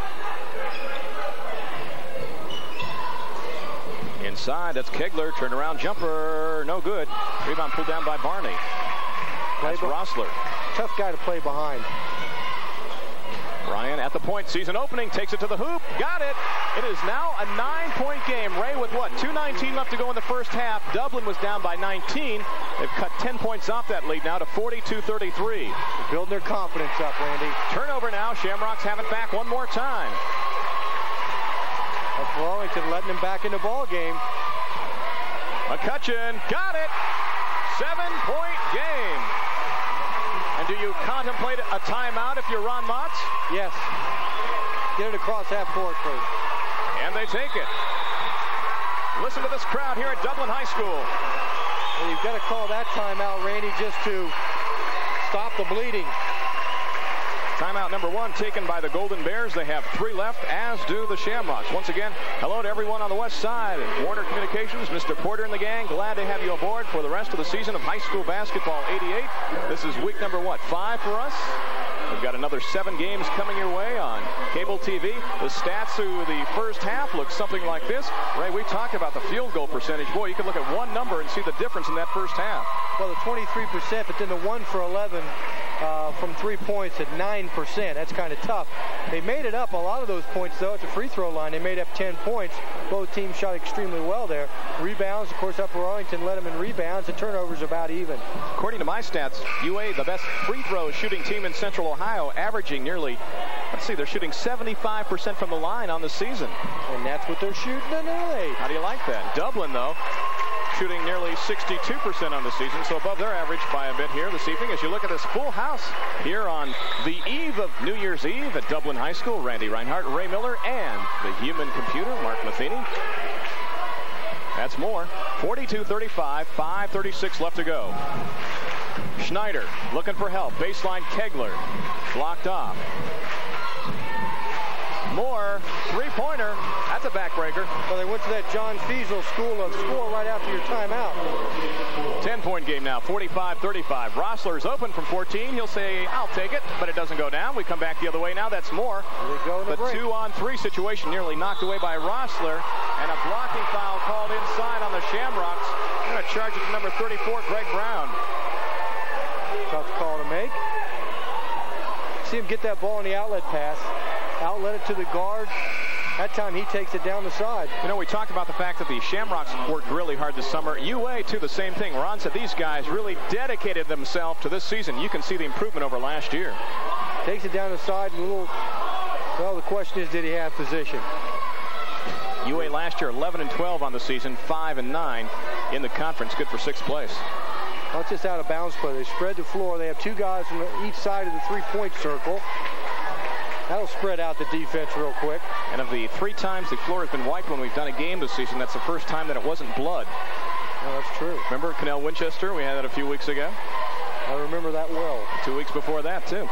Inside, that's Kegler. Turnaround jumper, no good. Rebound pulled down by Barney. That's Rossler. Tough guy to play behind. Ryan at the point, sees an opening, takes it to the hoop, got it. It is now a 9-point game. Ray with what? 2:19 left to go in the first half. Dublin was down by 19. They've cut 10 points off that lead now to 42-33. Building their confidence up, Randy. Turnover now. Shamrocks have it back one more time. That's Arlington letting him back in the ball game. McCutcheon got it. 7-point game. And do you contemplate a timeout if you're Ron Motz? Yes. Get it across half court, please. And they take it. Listen to this crowd here at Dublin High School. Well, you've got to call that timeout, Randy, just to stop the bleeding. Timeout number 1 taken by the Golden Bears. They have 3 left, as do the Shamrocks. Once again, hello to everyone on the west side. Warner Communications, Mr. Porter and the gang, glad to have you aboard for the rest of the season of high school basketball 88. This is week number, 5 for us? We've got another 7 games coming your way on cable TV. The stats through the first half look something like this. Ray, we talked about the field goal percentage. Boy, you can look at one number and see the difference in that first half. Well, the 23%, but then the 1 for 11 from 3 points at 9%. That's kind of tough. They made it up a lot of those points, though, at the free throw line. They made up 10 points. Both teams shot extremely well there. Rebounds, of course, Upper Arlington led them in rebounds. The turnovers about even. According to my stats, UA, the best free throw shooting team in Central Ohio, averaging nearly, let's see, they're shooting 75% from the line on the season. And that's what they're shooting tonight. How do you like that? Dublin, though, shooting nearly 62% on the season, so above their average by a bit here this evening. As you look at this full house here on the eve of New Year's Eve at Dublin High School, Randy Reinhardt, Ray Miller, and the human computer, Mark Matheny. That's more. 42-35, 5:36 left to go. Schneider looking for help. Baseline Kegler. Blocked off. Moore, three-pointer. That's a backbreaker. Well, they went to that John Fiesel school of score right after your timeout. 10-point game now, 45-35. Rossler's open from 14. He'll say, I'll take it, but it doesn't go down. We come back the other way now. That's Moore. The 2-on-3 situation nearly knocked away by Rossler. And a blocking foul called inside on the Shamrocks. They're going to charge it to number 34, Greg Brown. Tough call to make. See him get that ball in the outlet pass. Outlet it to the guard. That time he takes it down the side. You know, we talked about the fact that the Shamrocks worked really hard this summer. UA, too, the same thing. Ron said these guys really dedicated themselves to this season. You can see the improvement over last year. takes it down the side. And well, the question is, did he have position? UA last year 11-12 on the season, 5-9 in the conference. Good for 6th place. Well, it's just out of bounds play. They spread the floor. They have 2 guys from each side of the 3-point circle. That'll spread out the defense real quick. And of the 3 times the floor has been wiped when we've done a game this season, that's the first time that it wasn't blood. Oh, that's true. Remember Canal Winchester? We had that a few weeks ago. I remember that well. 2 weeks before that, too.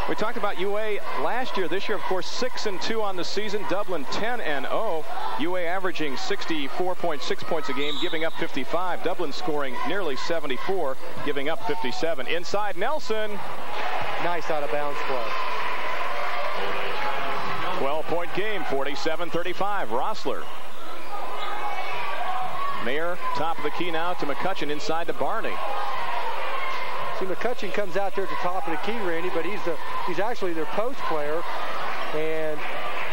We talked about UA last year. This year, of course, 6-2 on the season. Dublin 10-0. UA averaging 64.6 points a game, giving up 55. Dublin scoring nearly 74, giving up 57. Inside Nelson. Nice out of bounds play. 12-point game, 47-35. Rossler. Mayer, top of the key now to McCutcheon, inside to Barney. See, McCutcheon comes out there at the top of the key, Randy, but he's actually their post player, and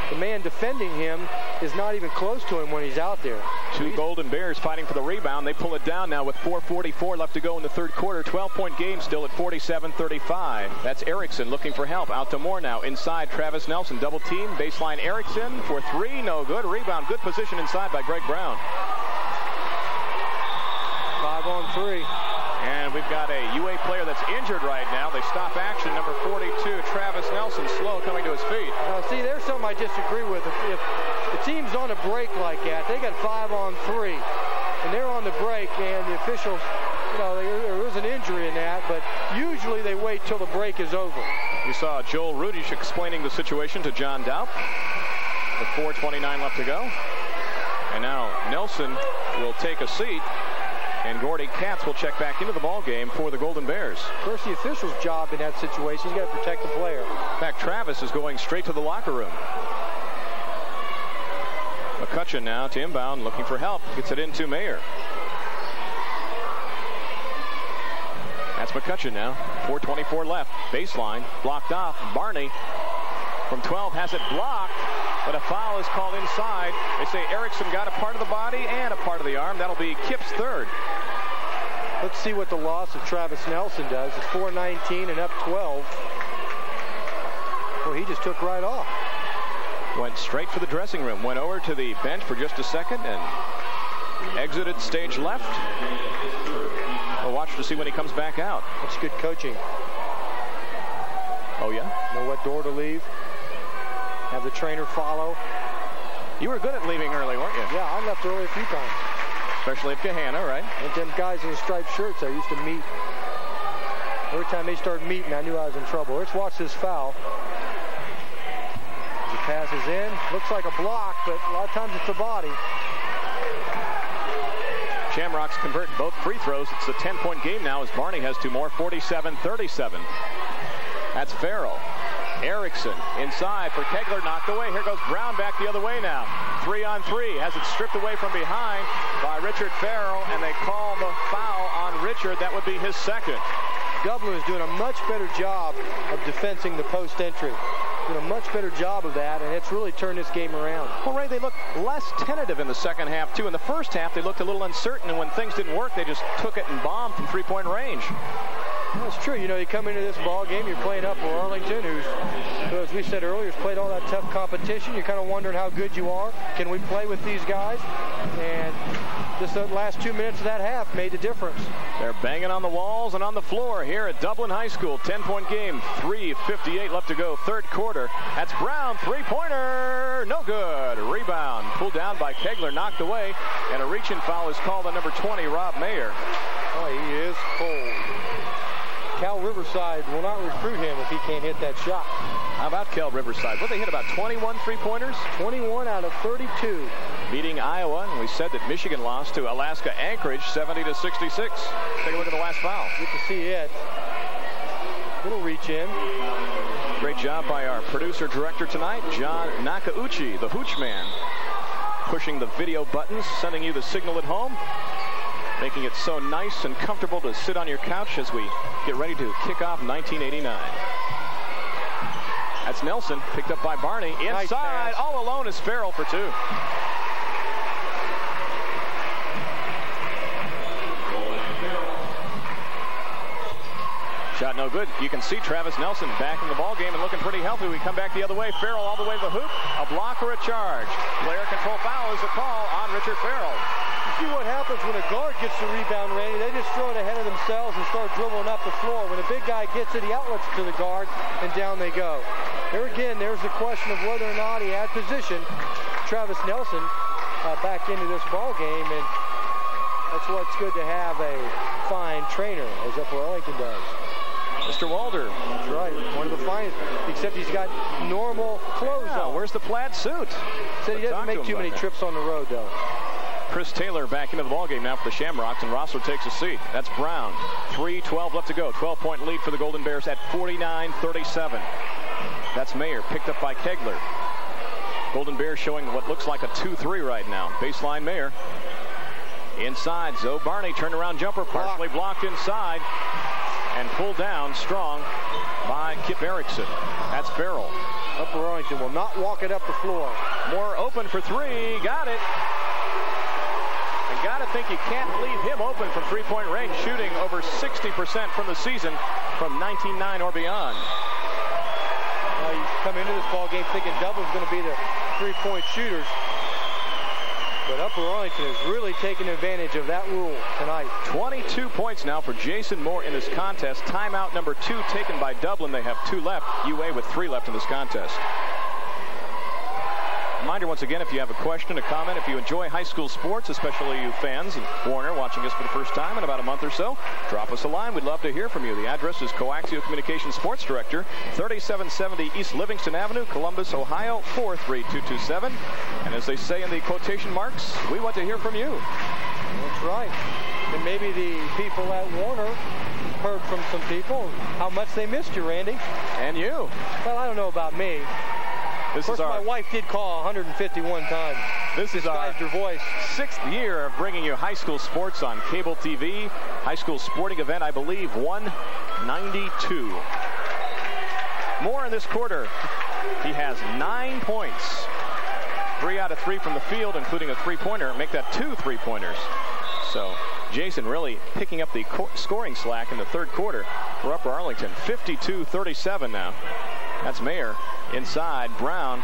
the man defending him is not even close to him when he's out there. 2 Golden Bears fighting for the rebound. They pull it down now with 4:44 left to go in the 3rd quarter. 12-point game still at 47-35. That's Erickson looking for help. Out to Moore now. Inside, Travis Nelson. Double team. Baseline Erickson for 3. No good. Rebound. Good position inside by Greg Brown. 5-on-3. And we've got a UA player that's injured right now. They stop action. Number 42, Travis Nelson, slow coming to his feet. Now, see, there's something I disagree with. If the team's on a break like that, they got 5-on-3, and they're on the break, and the officials, there is an injury in that, but usually they wait till the break is over. You saw Joel Rudish explaining the situation to John Daup with 4:29 left to go. And now Nelson will take a seat. And Gordy Katz will check back into the ball game for the Golden Bears. Of course, the official's job in that situation, he's got to protect the player. In fact, Travis is going straight to the locker room. McCutcheon now to inbound, looking for help. Gets it into Mayer. That's McCutcheon now. 4:24 left. Baseline, blocked off. Barney from 12 has it blocked, but a foul is called inside. They say Erickson got a part of the body and a part of the arm. That'll be Kip's 3rd. Let's see what the loss of Travis Nelson does. It's 4:19 and up 12. Well, he just took right off. Went straight for the dressing room. Went over to the bench for just a second and exited stage left. We'll watch to see when he comes back out. That's good coaching. Oh, yeah? Know what door to leave. Have the trainer follow. You were good at leaving early, weren't you? Yeah, I left early a few times. Especially at Gahanna, right? And them guys in the striped shirts I used to meet. Every time they started meeting, I knew I was in trouble. Let's watch this foul. He passes in. Looks like a block, but a lot of times it's the body. Shamrocks convert both free throws. It's a 10-point game now as Barney has 2 more. 47-37. That's Farrell. Erickson inside for Kegler, knocked away. Here goes Brown back the other way now. 3-on-3, has it stripped away from behind by Richard Farrell, and they call the foul on Richard. That would be his 2nd. Dublin is doing a much better job of defending the post entry. Doing a much better job of that, and it's really turned this game around. Well, Ray, they looked less tentative in the second half, too. In the first half, they looked a little uncertain, and when things didn't work, they just took it and bombed from 3-point range. That's true. You come into this ball game, you're playing up for Arlington, who, as we said earlier, has played all that tough competition. You're kind of wondering how good you are. Can we play with these guys? And just the last 2 minutes of that half made the difference. They're banging on the walls and on the floor here at Dublin High School. 10-point game, 3:58 left to go, 3rd quarter. That's Brown, 3-pointer, no good. Rebound pulled down by Kegler, knocked away, and a reach-in foul is called on number 20, Rob Mayer. Oh, he is cold. Cal Riverside will not recruit him if he can't hit that shot. How about Cal Riverside? What, they hit about 21 three-pointers? 21 out of 32. Beating Iowa, and we said that Michigan lost to Alaska Anchorage 70-66. Take a look at the last foul. Good to see it. Little reach in. Great job by our producer-director tonight, John Nakauchi, the Hooch Man. Pushing the video buttons, sending you the signal at home. Making it so nice and comfortable to sit on your couch as we get ready to kick off 1989. That's Nelson, picked up by Barney. Inside, nice, all alone is Farrell for 2. Shot no good. You can see Travis Nelson back in the ball game and looking pretty healthy. We come back the other way. Farrell all the way to the hoop. A block or a charge. Player control foul is a call on Richard Farrell. You see what happens when a guard gets the rebound, Randy. They just throw it ahead of themselves and start dribbling up the floor. When a big guy gets it, he outlets to the guard, and down they go. There again, there's the question of whether or not he had position. Travis Nelson back into this ball game, and that's what's good to have a fine trainer, as Upper Arlington does. Mr. Walder. That's right. One of the finest, except he's got normal clothes on. Where's the plaid suit? Said he doesn't make too many trips on the road, though. Chris Taylor back into the ballgame now for the Shamrocks, and Rossler takes a seat. That's Brown. 3:12 left to go. 12-point lead for the Golden Bears at 49-37. That's Mayer, picked up by Kegler. Golden Bears showing what looks like a 2-3 right now. Baseline Mayer. Inside, Zoe Barney, turnaround jumper, partially blocked inside. And pulled down strong by Kip Erickson. That's Farrell. Upper Arlington will not walk it up the floor. More open for three. Got it. And got to think you can't leave him open from three-point range, shooting over 60% from the season from 19-9 or beyond. Well, you come into this ball game thinking Dublin's going to be the three-point shooters. But Upper Arlington is really taking advantage of that rule tonight. 22 points now for Jason Moore in this contest. Timeout number 2 taken by Dublin. They have 2 left. UA with 3 left in this contest. Reminder once again, if you have a question, a comment, if you enjoy high school sports, especially you fans and Warner watching us for the first time in about a month or so, drop us a line. We'd love to hear from you. The address is Coaxio Communications Sports Director, 3770 East Livingston Avenue, Columbus, Ohio, 43227. And as they say in the quotation marks, we want to hear from you. That's right. And maybe the people at Warner heard from some people how much they missed you, Randy. And you. Well, I don't know about me. Of course, my wife did call 151 times. This is our voice. 6th year of bringing you high school sports on cable TV. High school sporting event, I believe, 192. More in this quarter. He has 9 points. 3 out of 3 from the field, including a three-pointer. Make that 2 3-pointers. So Jason really picking up the scoring slack in the third quarter for Upper Arlington. 52-37 now. That's Mayer. Inside, Brown.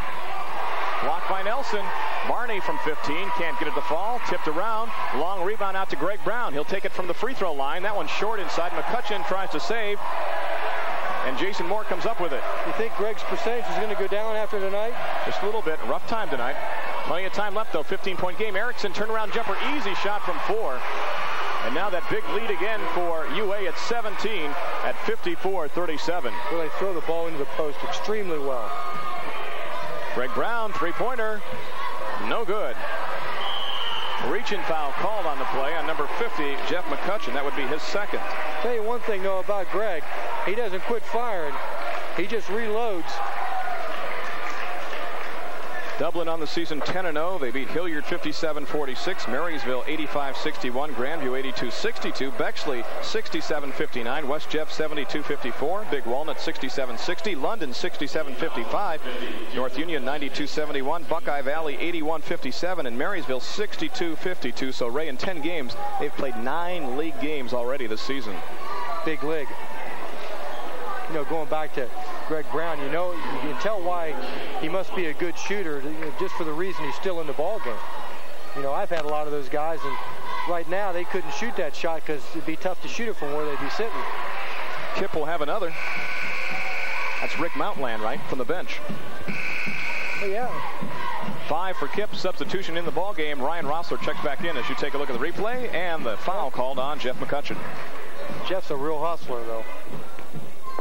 Blocked by Nelson. Barney from 15. Can't get it to fall. Tipped around. Long rebound out to Greg Brown. He'll take it from the free throw line. That one's short inside. McCutcheon tries to save. And Jason Moore comes up with it. You think Greg's percentage is going to go down after tonight? Just a little bit. Rough time tonight. Plenty of time left, though. 15-point game. Erickson, turnaround jumper. Easy shot from 4. And now that big lead again for UA at 17 at 54-37. Well, they throw the ball into the post extremely well. Greg Brown, three-pointer. No good. Reaching foul called on the play on number 50, Jeff McCutcheon. That would be his second. Tell you one thing, though, about Greg. He doesn't quit firing. He just reloads. Dublin on the season 10-0. They beat Hilliard 57-46, Marysville 85-61, Grandview 82-62, Bexley 67-59, West Jeff 72-54, Big Walnut 67-60, London 67-55, North Union 92-71, Buckeye Valley 81-57, and Marysville 62-52. So Ray, in 10 games, they've played 9 league games already this season. Big league. You know, going back to Greg Brown, you know, you can tell why he must be a good shooter just for the reason he's still in the ball game. You know, I've had a lot of those guys, and right now they couldn't shoot that shot because it'd be tough to shoot it from where they'd be sitting. Kip will have another. That's Rick Mountland, right, from the bench. Oh, yeah. 5 for Kip. Substitution in the ball game. Ryan Rossler checks back in as you take a look at the replay, and the foul called on Jeff McCutcheon. Jeff's a real hustler, though.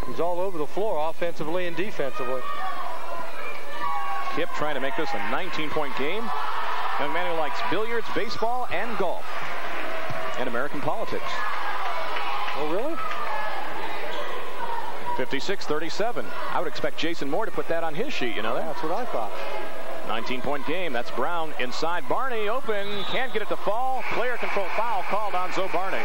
He's all over the floor, offensively and defensively. Kip trying to make this a 19-point game. Young man who likes billiards, baseball, and golf. And American politics. Oh, really? 56-37. I would expect Jason Moore to put that on his sheet, you know that? That's what I thought. 19-point game. That's Brown inside. Barney open. Can't get it to fall. Player control foul called on Zoe Barney.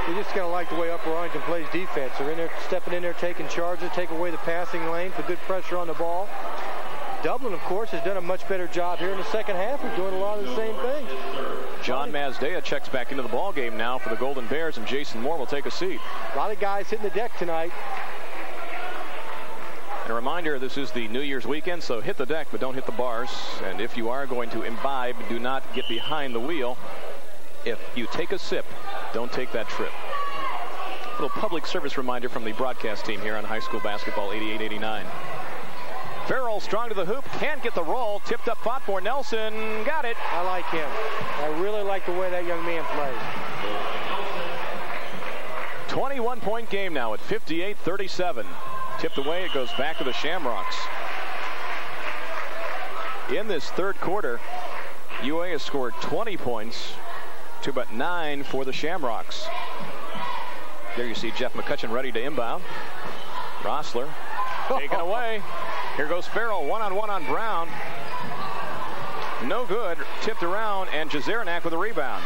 You just kind of like the way Upper Arlington plays defense. They're in there, stepping in there, taking charges, take away the passing lane, put good pressure on the ball. Dublin, of course, has done a much better job here in the second half of doing a lot of the same things. John Mazdea checks back into the ball game now for the Golden Bears, and Jason Moore will take a seat. A lot of guys hitting the deck tonight. And a reminder, this is the New Year's weekend, so hit the deck, but don't hit the bars. And if you are going to imbibe, do not get behind the wheel. If you take a sip, don't take that trip. A little public service reminder from the broadcast team here on high school basketball 88-89. Farrell strong to the hoop, can't get the roll, tipped up, fought for Nelson, got it. I like him. I really like the way that young man plays. 21-point game now at 58-37. Tipped away, it goes back to the Shamrocks. In this third quarter, UA has scored 20 points to but 9 for the Shamrocks. There you see Jeff McCutcheon ready to inbound. Rossler taken away. Here goes Farrell, one-on-one on Brown. No good, tipped around, and Jazeranak with a rebound.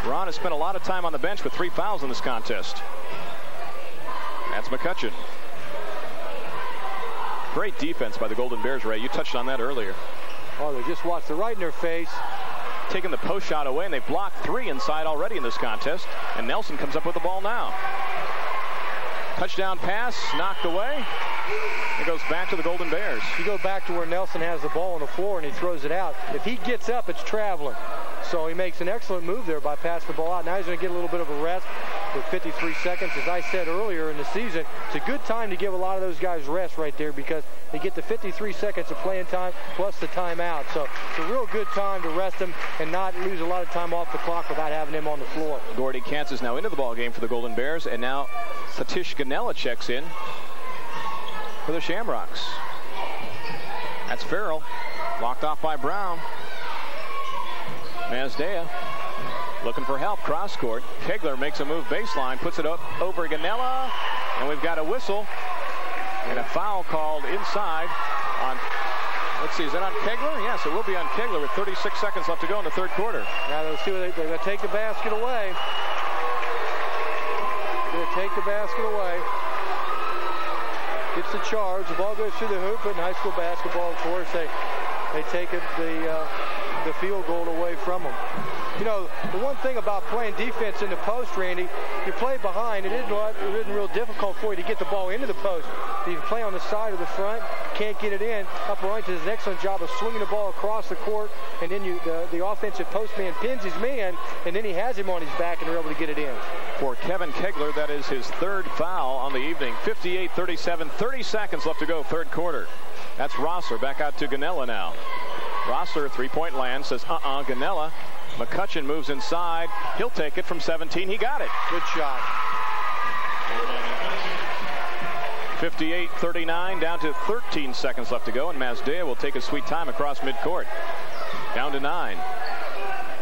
Ron has spent a lot of time on the bench with 3 fouls in this contest. That's McCutcheon. Great defense by the Golden Bears, Ray. You touched on that earlier. Oh, they just watched the right in their face. Taking the post shot away, and they blocked 3 inside already in this contest. And Nelson comes up with the ball now. Touchdown pass, knocked away. It goes back to the Golden Bears. You go back to where Nelson has the ball on the floor and he throws it out. If he gets up, it's traveling. So he makes an excellent move there by passing the ball out. Now he's going to get a little bit of a rest with 53 seconds. As I said earlier in the season, it's a good time to give a lot of those guys rest right there because they get the 53 seconds of playing time plus the timeout. So it's a real good time to rest them and not lose a lot of time off the clock without having him on the floor. Gordy Katz is now into the ball game for the Golden Bears, and now Satish Ganella checks in for the Shamrocks. That's Farrell, blocked off by Brown. Mazdea looking for help, cross court. Kegler makes a move baseline, puts it up over Ganella, and we've got a whistle and a foul called inside on, let's see, is that on Kegler? Yes, it will be on Kegler with 36 seconds left to go in the third quarter. Now they'll see what they're going to take the basket away. They're going to take the basket away. Gets the charge. The ball goes through the hoop, but in high school basketball, of course, they take the field goal away from them. You know, the one thing about playing defense in the post, Randy, you play behind. It isn't real difficult for you to get the ball into the post. You play on the side or the front, can't get it in. Upper Arlington does an excellent job of swinging the ball across the court, and then the offensive postman pins his man, and then he has him on his back, and they're able to get it in. For Kevin Kegler, that is his third foul on the evening. 58-37, 30 seconds left to go, third quarter. That's Rossler back out to Ganella now. Rossler, three-point land, says, Ganella. McCutcheon moves inside. He'll take it from 17. He got it. Good shot. 58-39, down to 13 seconds left to go, and Mazdea will take a sweet time across midcourt. Down to 9.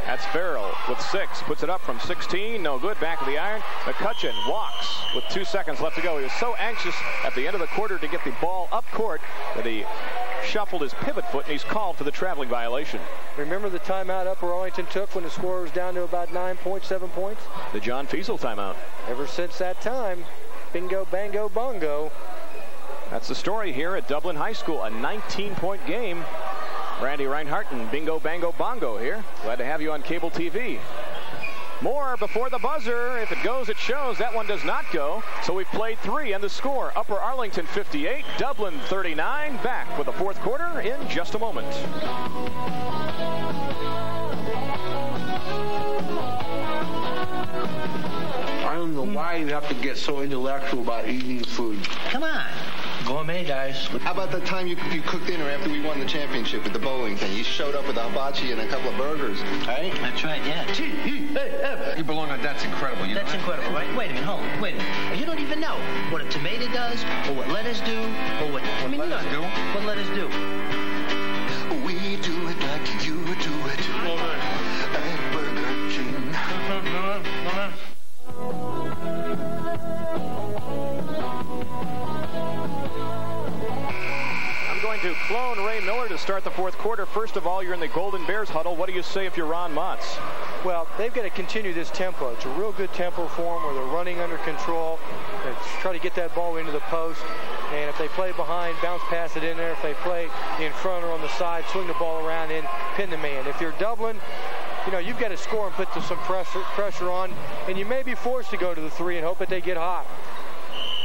That's Farrell with 6. Puts it up from 16. No good. Back of the iron. McCutcheon walks with 2 seconds left to go. He was so anxious at the end of the quarter to get the ball up court that he shuffled his pivot foot, and he's called for the traveling violation. Remember the timeout Upper Arlington took when the score was down to about 7 points? The John Fiesel timeout. Ever since that time, bingo, bango, bongo. That's the story here at Dublin High School. A 19-point game. Randy Reinhardt and Bingo Bango Bongo here. Glad to have you on cable TV. More before the buzzer. If it goes, it shows. That one does not go. So we've played 3, and the score, Upper Arlington 58, Dublin 39. Back with the fourth quarter in just a moment. I don't know why you have to get so intellectual about eating food. Come on. Gourmet, guys. How about that time you cooked dinner after we won the championship with the bowling thing? You showed up with a hibachi and a couple of burgers, right? That's right, yeah. You belong on That's Incredible, you know? That's incredible, right? Wait a minute, hold on, wait a minute. You don't even know what a tomato does, or what lettuce do, or what lettuce do? What lettuce do. We do it like you do it. At Burger King. Going to clone Ray Miller to start the fourth quarter. First of all, you're in the Golden Bears huddle. What do you say if you're Ron Motz? Well, they've got to continue this tempo. It's a real good tempo for them where they're running under control. They try to get that ball into the post. And if they play behind, bounce pass it in there. If they play in front or on the side, swing the ball around and pin the man. If you're Dublin, you know, you've got to score and put some pressure on, and you may be forced to go to the 3 and hope that they get hot.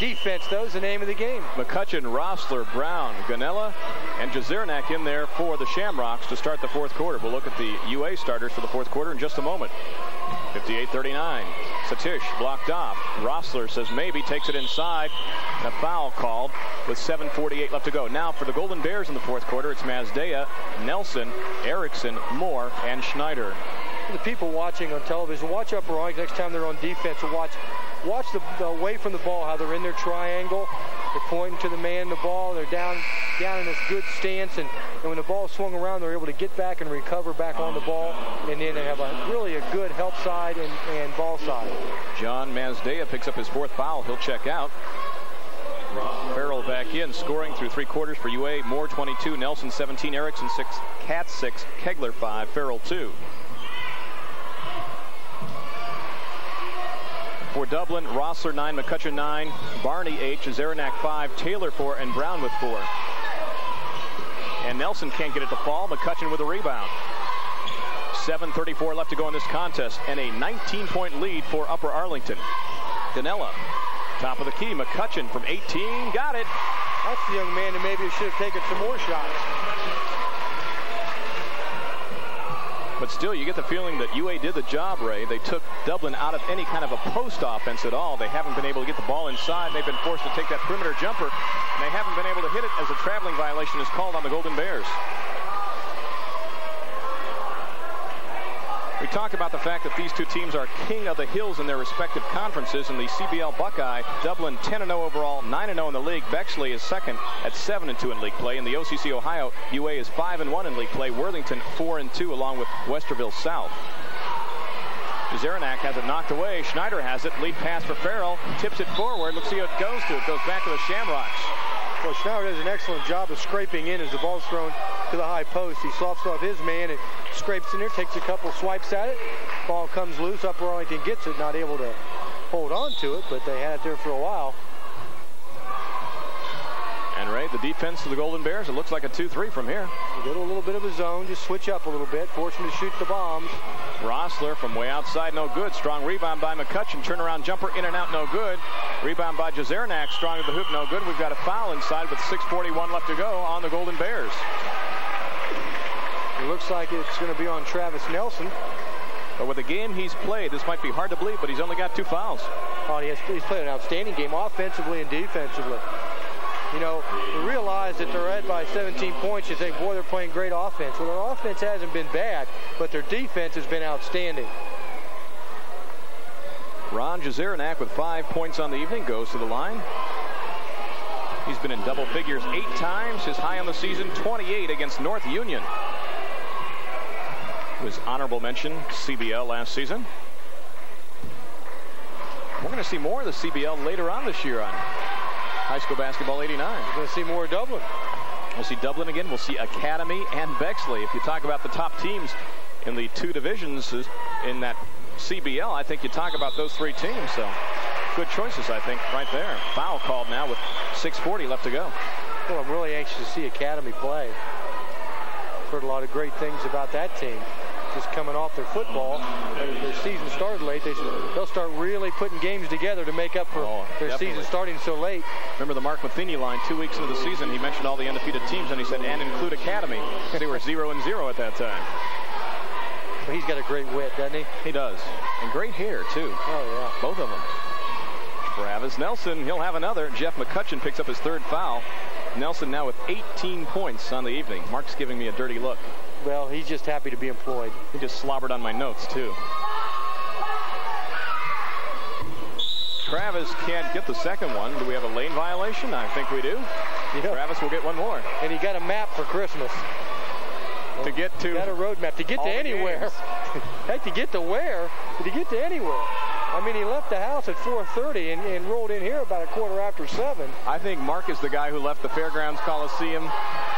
Defense, though, is the name of the game. McCutcheon, Rossler, Brown, Ganella, and Jeziernak in there for the Shamrocks to start the fourth quarter. We'll look at the UA starters for the fourth quarter in just a moment. 58-39. Satish blocked off. Rossler says maybe, takes it inside. A foul called with 7:48 left to go. Now for the Golden Bears in the fourth quarter, it's Mazdea, Nelson, Erickson, Moore, and Schneider. The people watching on television, watch Upper Arlington next time they're on defense, or watch the away from the ball, how they're in their triangle. They're pointing to the man, the ball. They're down in this good stance, and when the ball swung around, they're able to get back and recover back on the ball, and then they have really a good help side and ball side. John Mazdea picks up his fourth foul. He'll check out. Farrell back in, scoring through 3 quarters for UA. Moore 22, Nelson 17, Erickson 6, Katz 6, Kegler 5, Farrell 2. For Dublin, Rossler 9, McCutcheon 9, Barney 8, Jeziernak 5, Taylor 4, and Brown with 4. And Nelson can't get it to fall. McCutcheon with a rebound. 7:34 left to go in this contest, and a 19-point lead for Upper Arlington. Ganella, top of the key. McCutcheon from 18, got it. That's the young man that maybe should have taken some more shots. But still, you get the feeling that UA did the job, Ray. They took Dublin out of any kind of a post offense at all. They haven't been able to get the ball inside. They've been forced to take that perimeter jumper, and they haven't been able to hit it as a traveling violation is called on the Golden Bears. We talk about the fact that these two teams are king of the hills in their respective conferences. In the CBL Buckeye, Dublin 10-0 overall, 9-0 in the league. Bexley is second at 7-2 in league play. In the OCC Ohio, UA is 5-1 in league play. Worthington 4-2 along with Westerville South. Jeziernak has it knocked away. Schneider has it. Lead pass for Farrell. Tips it forward. Let's see how it goes to. It goes back to the Shamrocks. Well, Schneider does an excellent job of scraping in as the ball's thrown to the high post. He softs off his man and scrapes in there, takes a couple swipes at it. Ball comes loose. Upper Arlington gets it, not able to hold on to it, but they had it there for a while. And Ray, the defense of the Golden Bears, it looks like a 2-3 from here. A little bit of a zone, just switch up a little bit, force them to shoot the bombs. Rossler from way outside, no good. Strong rebound by McCutcheon. Turnaround jumper in and out, no good. Rebound by Jeziernak, strong to the hoop, no good. We've got a foul inside with 6:41 left to go on the Golden Bears. It looks like it's going to be on Travis Nelson. But with the game he's played, this might be hard to believe, but he's only got 2 fouls. Oh, he's played an outstanding game offensively and defensively. You know, you realize that they're ahead by 17 points. You think, boy, they're playing great offense. Well, their offense hasn't been bad, but their defense has been outstanding. Ron Jeziernak with 5 points on the evening goes to the line. He's been in double figures 8 times. His high on the season, 28 against North Union. Was honorable mention CBL last season. We're going to see more of the CBL later on this year on High School Basketball 89. We're going to see more of Dublin. We'll see Dublin again. We'll see Academy and Bexley. If you talk about the top teams in the 2 divisions in that CBL, I think you talk about those 3 teams. So good choices, I think, right there. Foul called now with 6:40 left to go. Well, I'm really anxious to see Academy play. Heard a lot of great things about that team. Just coming off their football. Their season started late. They'll start really putting games together to make up for their season starting so late. Remember the Mark Matheny line 2 weeks into the season. He mentioned all the undefeated teams, and he said, and include Academy. They were 0-0 at that time. Well, he's got a great wit, doesn't he? He does. And great hair, too. Oh, yeah. Both of them. Travis Nelson, he'll have another. Jeff McCutcheon picks up his 3rd foul. Nelson now with 18 points on the evening. Mark's giving me a dirty look. Well, he's just happy to be employed. He just slobbered on my notes, too. Travis can't get the second one. Do we have a lane violation? I think we do. Yeah. Travis will get one more. And he got a map for Christmas. To get to... Got a road map. To get to anywhere. Heck, to get to where? To get to anywhere. I mean, he left the house at 4:30 and rolled in here about 7:15. I think Mark is the guy who left the Fairgrounds Coliseum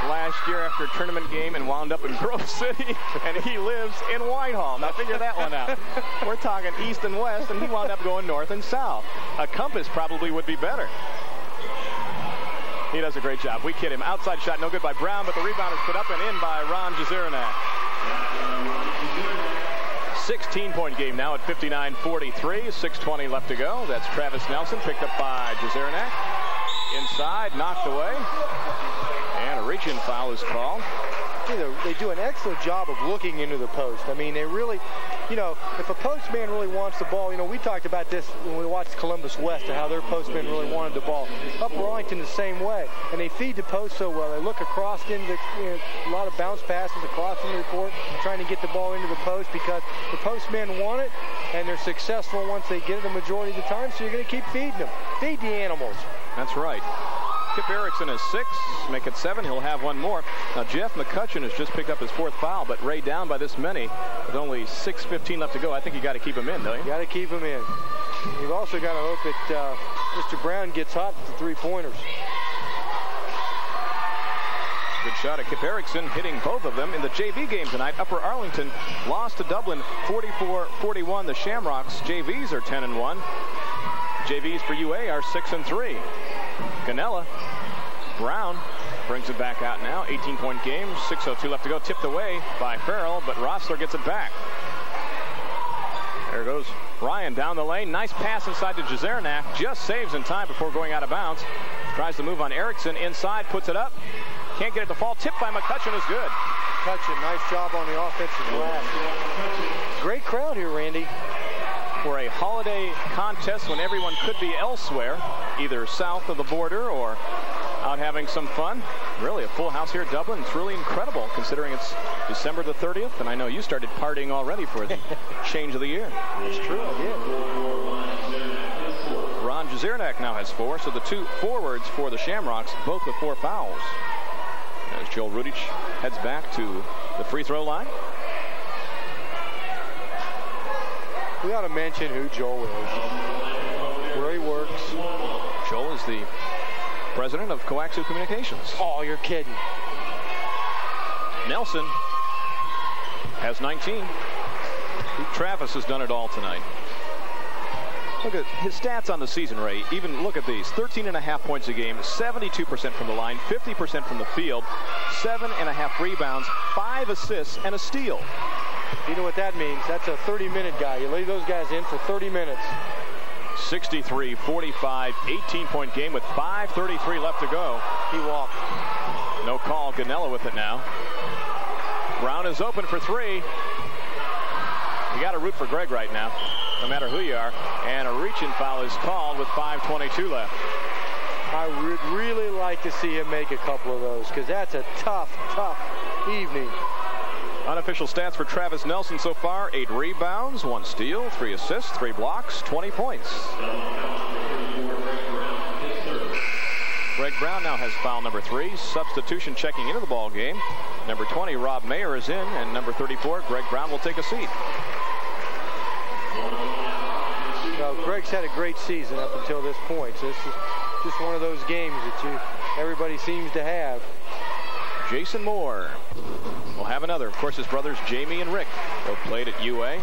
last year after a tournament game and wound up in Grove City, and he lives in Whitehall. Now figure that one out. We're talking east and west, and he wound up going north and south. A compass probably would be better. He does a great job. We kid him. Outside shot, no good by Brown, but the rebound is put up and in by Ron Jezeranak. 16-point game now at 59-43. 6:20 left to go. That's Travis Nelson, picked up by Jezeranak. Inside, knocked away. And a reach-in foul is called. They do an excellent job of looking into the post. I mean, they really, if a postman really wants the ball, we talked about this when we watched Columbus West and how their postmen really wanted the ball. Upper Arlington the same way. And they feed the post so well. They look across into a lot of bounce passes across into the court, trying to get the ball into the post because the postmen want it, and they're successful once they get it the majority of the time, so you're going to keep feeding them. Feed the animals. That's right. Kip Erickson is 6, make it 7. He'll have one more. Now, Jeff McCutcheon has just picked up his 4th foul, but Ray down by this many with only 6:15 left to go. I think you got to keep him in, don't you? Got to keep him in. You've also got to hope that Mr. Brown gets hot with the three-pointers. Good shot at Kip Erickson, hitting both of them in the JV game tonight. Upper Arlington lost to Dublin 44-41. The Shamrocks JVs are 10-1. JVs for UA are 6-3. Ganella, Brown brings it back out now. 18-point game, 6:02 left to go. Tipped away by Farrell, but Rossler gets it back. There goes Ryan down the lane. Nice pass inside to Jezeranak. Just saves in time before going out of bounds. Tries to move on Erickson. Inside, puts it up. Can't get it to fall. Tipped by McCutcheon is good. McCutcheon, nice job on the offensive glass. Great crowd here, Randy. For a holiday contest when everyone could be elsewhere, either south of the border or out having some fun. Really a full house here at Dublin. It's really incredible considering it's December the 30th, and I know you started partying already for the change of the year. It's true, I did. Ron Jezeranak now has 4, so the 2 forwards for the Shamrocks, both with 4 fouls. As Joel Rudich heads back to the free throw line. We ought to mention who Joel is, where he works. Joel is the president of Coaxu Communications. Oh, you're kidding. Nelson has 19. Travis has done it all tonight. Look at his stats on the season, Ray. Even look at these. 13.5 points a game, 72% from the line, 50% from the field, 7.5 rebounds, 5 assists, and a steal. You know what that means? That's a 30-minute guy. You leave those guys in for 30 minutes. 63-45, 18-point game with 5:33 left to go. He walked. No call. Ganella with it now. Brown is open for 3. You got to root for Greg right now, no matter who you are. And a reach-in foul is called with 5:22 left. I would really like to see him make a couple of those because that's a tough, tough evening. Unofficial stats for Travis Nelson so far: 8 rebounds, 1 steal, 3 assists, 3 blocks, 20 points. Greg Brown now has foul number 3. Substitution checking into the ball game. Number 20, Rob Mayer, is in, and number 34, Greg Brown, will take a seat. Well, Greg's had a great season up until this point. So this is just one of those games that everybody seems to have. Jason Moore will have another. Of course, his brothers Jamie and Rick both played at UA.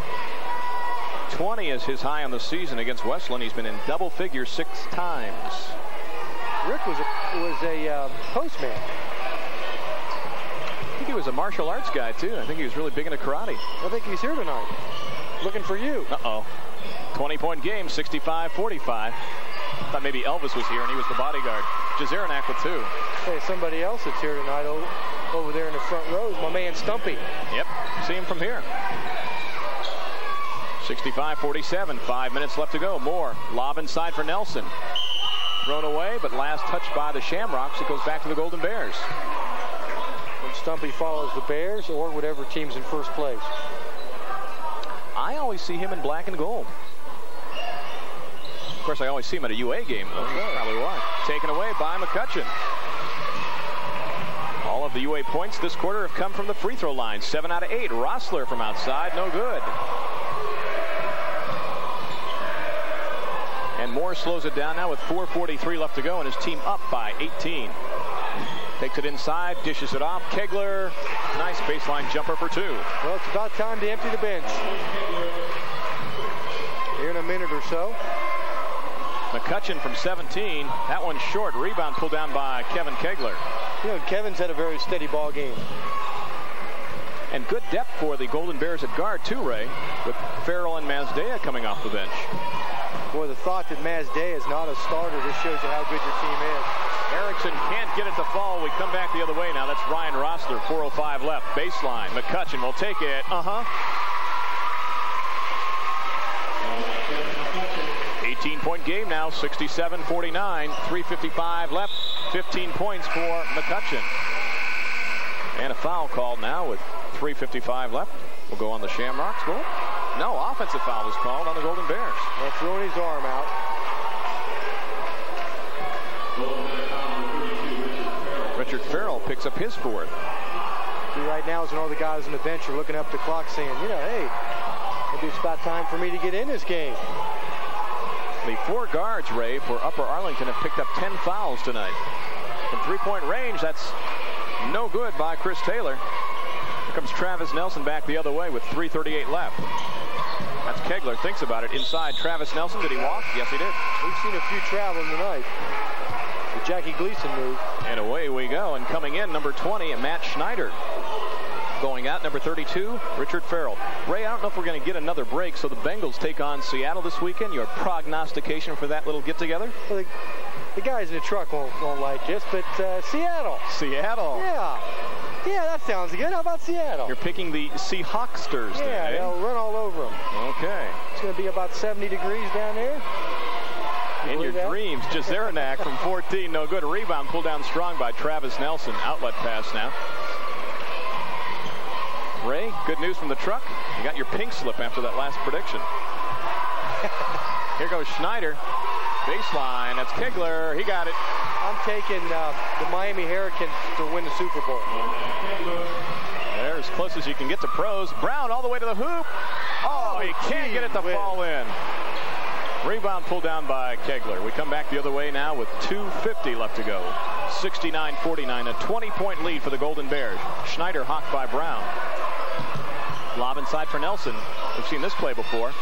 20 is his high on the season against Westland. He's been in double figures 6 times. Rick was a postman. I think he was a martial arts guy, too. I think he was really big into karate. I think he's here tonight. Looking for you. Uh-oh. 20-point game, 65-45. Thought maybe Elvis was here and he was the bodyguard. Jezeranak with 2. Hey, somebody else that's here tonight over there in the front row is my man Stumpy. Yep, see him from here. 65-47, 5 minutes left to go. Moore, lob inside for Nelson. Thrown away, but last touched by the Shamrocks. It goes back to the Golden Bears. When Stumpy follows the Bears or whatever team's in first place. I always see him in black and gold. Of course, I always see him at a UA game, though. That's probably why. Taken away by McCutcheon. All of the UA points this quarter have come from the free throw line. 7 out of 8. Rossler from outside, no good. And Moore slows it down now with 4:43 left to go, and his team up by 18. Takes it inside, dishes it off. Kegler, nice baseline jumper for 2. Well, it's about time to empty the bench. Here in a minute or so. McCutcheon from 17. That one's short. Rebound pulled down by Kevin Kegler. You know, Kevin's had a very steady ball game. And good depth for the Golden Bears at guard, too, Ray, with Farrell and Mazdea coming off the bench. Boy, the thought that Mazdea is not a starter just shows you how good your team is. Erickson can't get it to fall. We come back the other way now. That's Ryan Rossler, 4:05 left. Baseline. McCutcheon will take it. 18-point game now, 67-49. 3:55 left. 15 points for McCutcheon. And a foul called now with 3:55 left. We'll go on the Shamrocks. No, offensive foul was called on the Golden Bears. Well, throwing his arm out. Richard Farrell picks up his fourth. See, right now is when all the guys on the bench are looking up the clock saying, you know, hey, maybe it's about time for me to get in this game. The 4 guards, Ray, for Upper Arlington have picked up 10 fouls tonight. From 3-point range, that's no good by Chris Taylor. Here comes Travis Nelson back the other way with 3:38 left. That's Kegler. Thinks about it. Inside, Travis Nelson. Did he walk? Yes, he did. We've seen a few traveling tonight. The Jackie Gleason move. And away we go. And coming in, number 20, Matt Schneider. Going out, number 32, Richard Farrell. Ray, I don't know if we're going to get another break, so the Bengals take on Seattle this weekend. Your prognostication for that little get-together? Well, the guys in the truck won't like this, but Seattle. Seattle. Yeah, that sounds good. How about Seattle? You're picking the Seahawksters. Yeah, they'll run all over them. Okay. It's going to be about 70 degrees down there. In your dreams, Jezeranak from 14, no good. A rebound pulled down strong by Travis Nelson. Outlet pass now. Ray, good news from the truck. You got your pink slip after that last prediction. Here goes Schneider. Baseline, that's Kegler. He got it. I'm taking the Miami Hurricanes to win the Super Bowl. They're as close as you can get to pros. Brown all the way to the hoop. Oh, he can't get it to fall in. Rebound pulled down by Kegler. We come back the other way now with 2:50 left to go. 69-49, a 20-point lead for the Golden Bears. Schneider hawked by Brown. Lob inside for Nelson. We've seen this play before.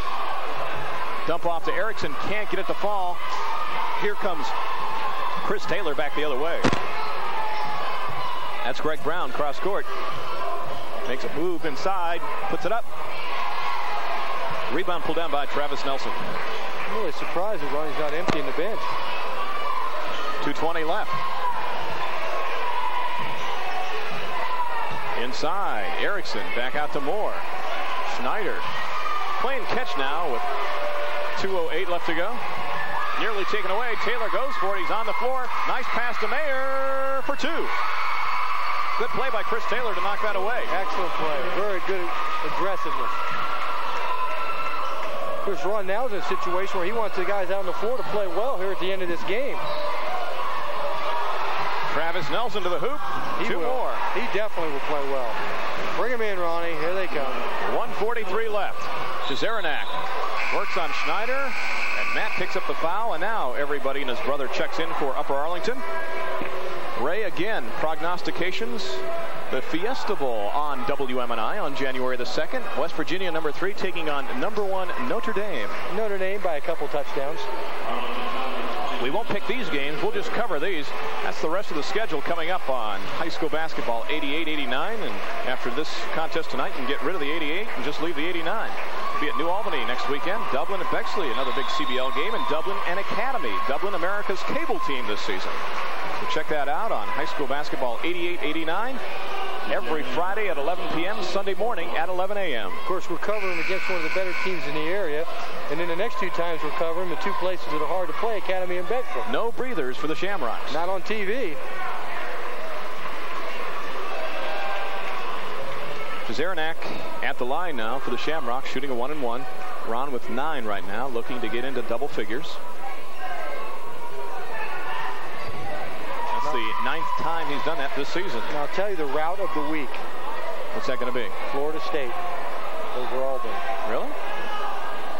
Dump off to Erickson. Can't get it to fall. Here comes Chris Taylor back the other way. That's Greg Brown, cross court. Makes a move inside. Puts it up. Rebound pulled down by Travis Nelson. I'm really surprised as long as he's not emptying the bench. 2:20 left. Inside, Erickson back out to Moore. Schneider playing catch now with 2:08 left to go. Nearly taken away. Taylor goes for it. He's on the floor. Nice pass to Mayer for 2. Good play by Chris Taylor to knock that away. Excellent play. Very good aggressiveness. Chris Ron now is in a situation where he wants the guys out on the floor to play well here at the end of this game. Travis Nelson to the hoop. Two more. He definitely will play well. Bring him in, Ronnie. Here they come. 1:43 left. Jezeranak works on Schneider, and Matt picks up the foul, and now everybody and his brother checks in for Upper Arlington. Ray, again, prognostications. The Fiesta Bowl on WMNI on January the 2nd. West Virginia, number 3, taking on number 1 Notre Dame. Notre Dame by a couple touchdowns. We won't pick these games. We'll just cover these. That's the rest of the schedule coming up on high school basketball 88-89. And after this contest tonight, you can get rid of the 88 and just leave the 89. We'll be at New Albany next weekend. Dublin and Bexley, another big CBL game. And Dublin and Academy. Dublin, America's cable team this season. So check that out on high school basketball 88-89. Every Friday at 11 p.m., Sunday morning at 11 a.m. Of course, we're covering against one of the better teams in the area. And then the next 2 times we're covering the 2 places that are hard to play, Academy and Bedford. No breathers for the Shamrocks. Not on TV. Jezeranak at the line now for the Shamrocks, shooting a 1-and-1. Ron with 9 right now, looking to get into double figures. The 9th time he's done that this season. And I'll tell you the route of the week. What's that going to be? Florida State over Auburn. Really?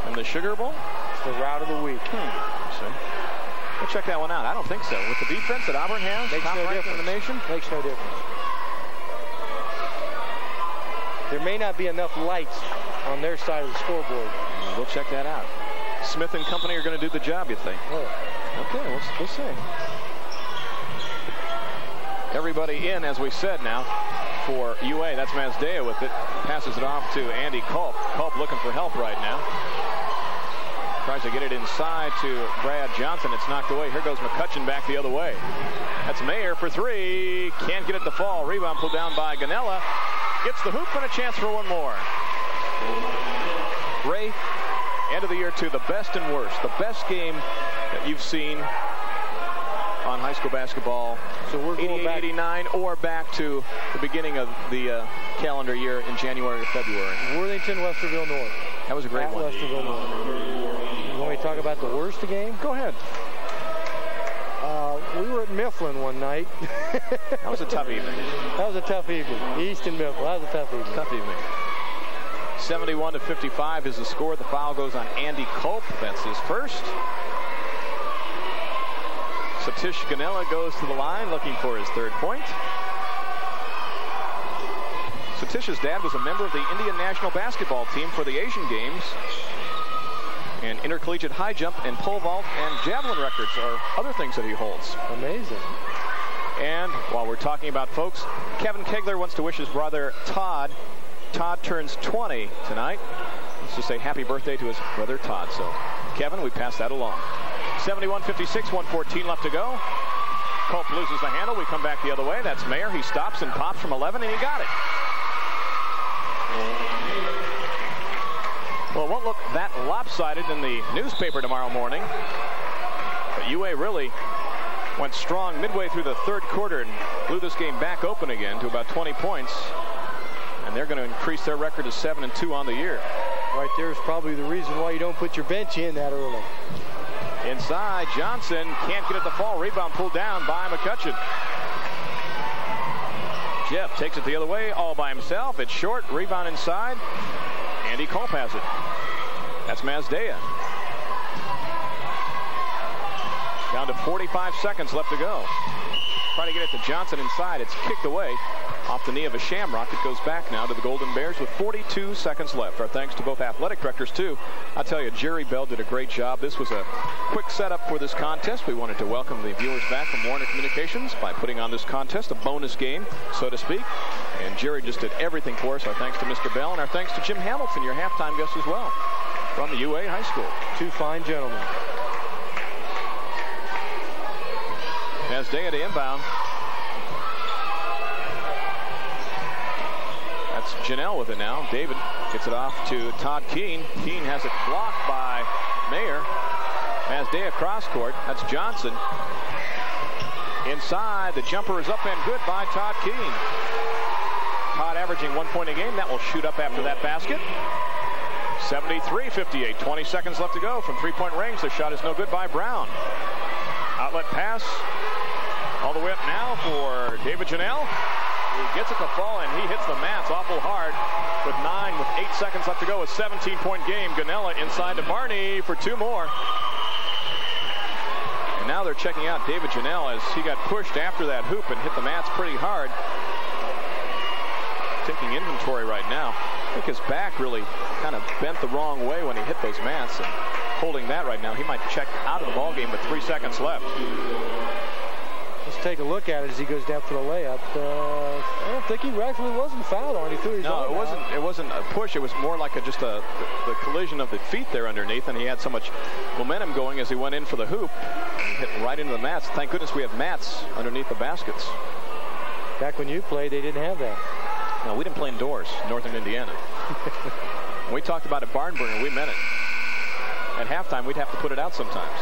And the Sugar Bowl? It's the route of the week. See. We'll check that one out. I don't think so. With the defense that Auburn has, makes top no ranked in the nation, makes no difference. There may not be enough lights on their side of the scoreboard. We'll check that out. Smith and company are going to do the job, you think? Yeah. Okay, we'll see. Everybody in, as we said now, for UA. That's Mazdea with it. Passes it off to Andy Culp. Culp looking for help right now. Tries to get it inside to Brad Johnson. It's knocked away. Here goes McCutcheon back the other way. That's Mayer for three. Can't get it to fall. Rebound pulled down by Ganella. Gets the hoop and a chance for one more. Ray, end of the year to the best and worst. The best game that you've seen on high school basketball, so we're going 88, back 89, or back to the beginning of the calendar year in January or February. Worthington, Westerville North. That was a great one. Westerville North. When we talk about the worst game, go ahead. We were at Mifflin one night. That was a tough evening. That was a tough evening. East and Mifflin. That was a tough evening. Tough evening. 71-55 is the score. The foul goes on Andy Culp. That's his first. Satish Ganella goes to the line looking for his third point. Satish's dad was a member of the Indian national basketball team for the Asian Games. And intercollegiate high jump and pole vault and javelin records are other things that he holds. Amazing. And while we're talking about folks, Kevin Kegler wants to wish his brother Todd. Todd turns 20 tonight. Let's just say happy birthday to his brother Todd. So, Kevin, we pass that along. 71-56, 1:14 left to go. Culp loses the handle. We come back the other way. That's Mayer. He stops and pops from 11, and he got it. Well, it won't look that lopsided in the newspaper tomorrow morning. But UA really went strong midway through the third quarter and blew this game back open again to about 20 points. And they're going to increase their record to 7-2 on the year. Right there is probably the reason why you don't put your bench in that early. Inside, Johnson can't get it to fall. Rebound pulled down by McCutcheon. Jeff takes it the other way all by himself. It's short. Rebound inside. Andy Culp has it. That's Mazdea. Down to 45 seconds left to go. Trying to get it to Johnson inside. It's kicked away off the knee of a Shamrock. It goes back now to the Golden Bears with 42 seconds left. Our thanks to both athletic directors, too. I'll tell you, Jerry Bell did a great job. This was a quick setup for this contest. We wanted to welcome the viewers back from Warner Communications by putting on this contest, a bonus game, so to speak. And Jerry just did everything for us. Our thanks to Mr. Bell, and our thanks to Jim Hamilton, your halftime guest as well, from the UA High School. Two fine gentlemen. Mazdea to inbound. That's Janelle with it now. David gets it off to Todd Keene. Keene has it blocked by Mayer. Mazdea cross court. That's Johnson. Inside, the jumper is up and good by Todd Keene. Todd averaging 1 point a game. That will shoot up after that basket. 73-58. 20 seconds left to go from three-point range. The shot is no good by Brown. Outlet pass all the way up now for David Janelle. He gets it to fall, and he hits the mats awful hard with 8 seconds left to go. A 17-point game. Ganella inside to Barney for two more. And now they're checking out David Janelle as he got pushed after that hoop and hit the mats pretty hard. Taking inventory right now. I think his back really kind of bent the wrong way when he hit those mats. And holding that right now, he might check out of the ballgame with 3 seconds left. Let's take a look at it as he goes down for the layup. I don't think he actually wasn't fouled on. He threw his No, it wasn't a push. It was more like the collision of the feet there underneath, and he had so much momentum going as he went in for the hoop. Hit right into the mats. Thank goodness we have mats underneath the baskets. Back when you played, they didn't have that. No, we didn't play indoors, Northern Indiana. We talked about a barn burner. We meant it. At halftime, we'd have to put it out sometimes.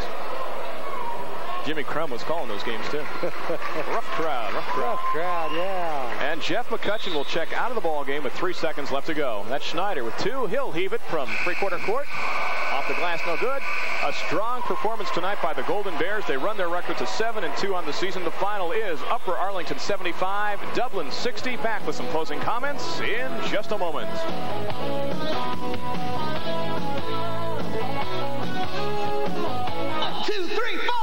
Jimmy Crum was calling those games, too. Rough crowd. Rough crowd, yeah. And Jeff McCutcheon will check out of the ball game with 3 seconds left to go. That's Schneider with two. He'll heave it from three-quarter court. Off the glass, no good. A strong performance tonight by the Golden Bears. They run their record to 7-2 on the season. The final is Upper Arlington 75, Dublin 60. Back with some closing comments in just a moment. 1, 2, 3, 4.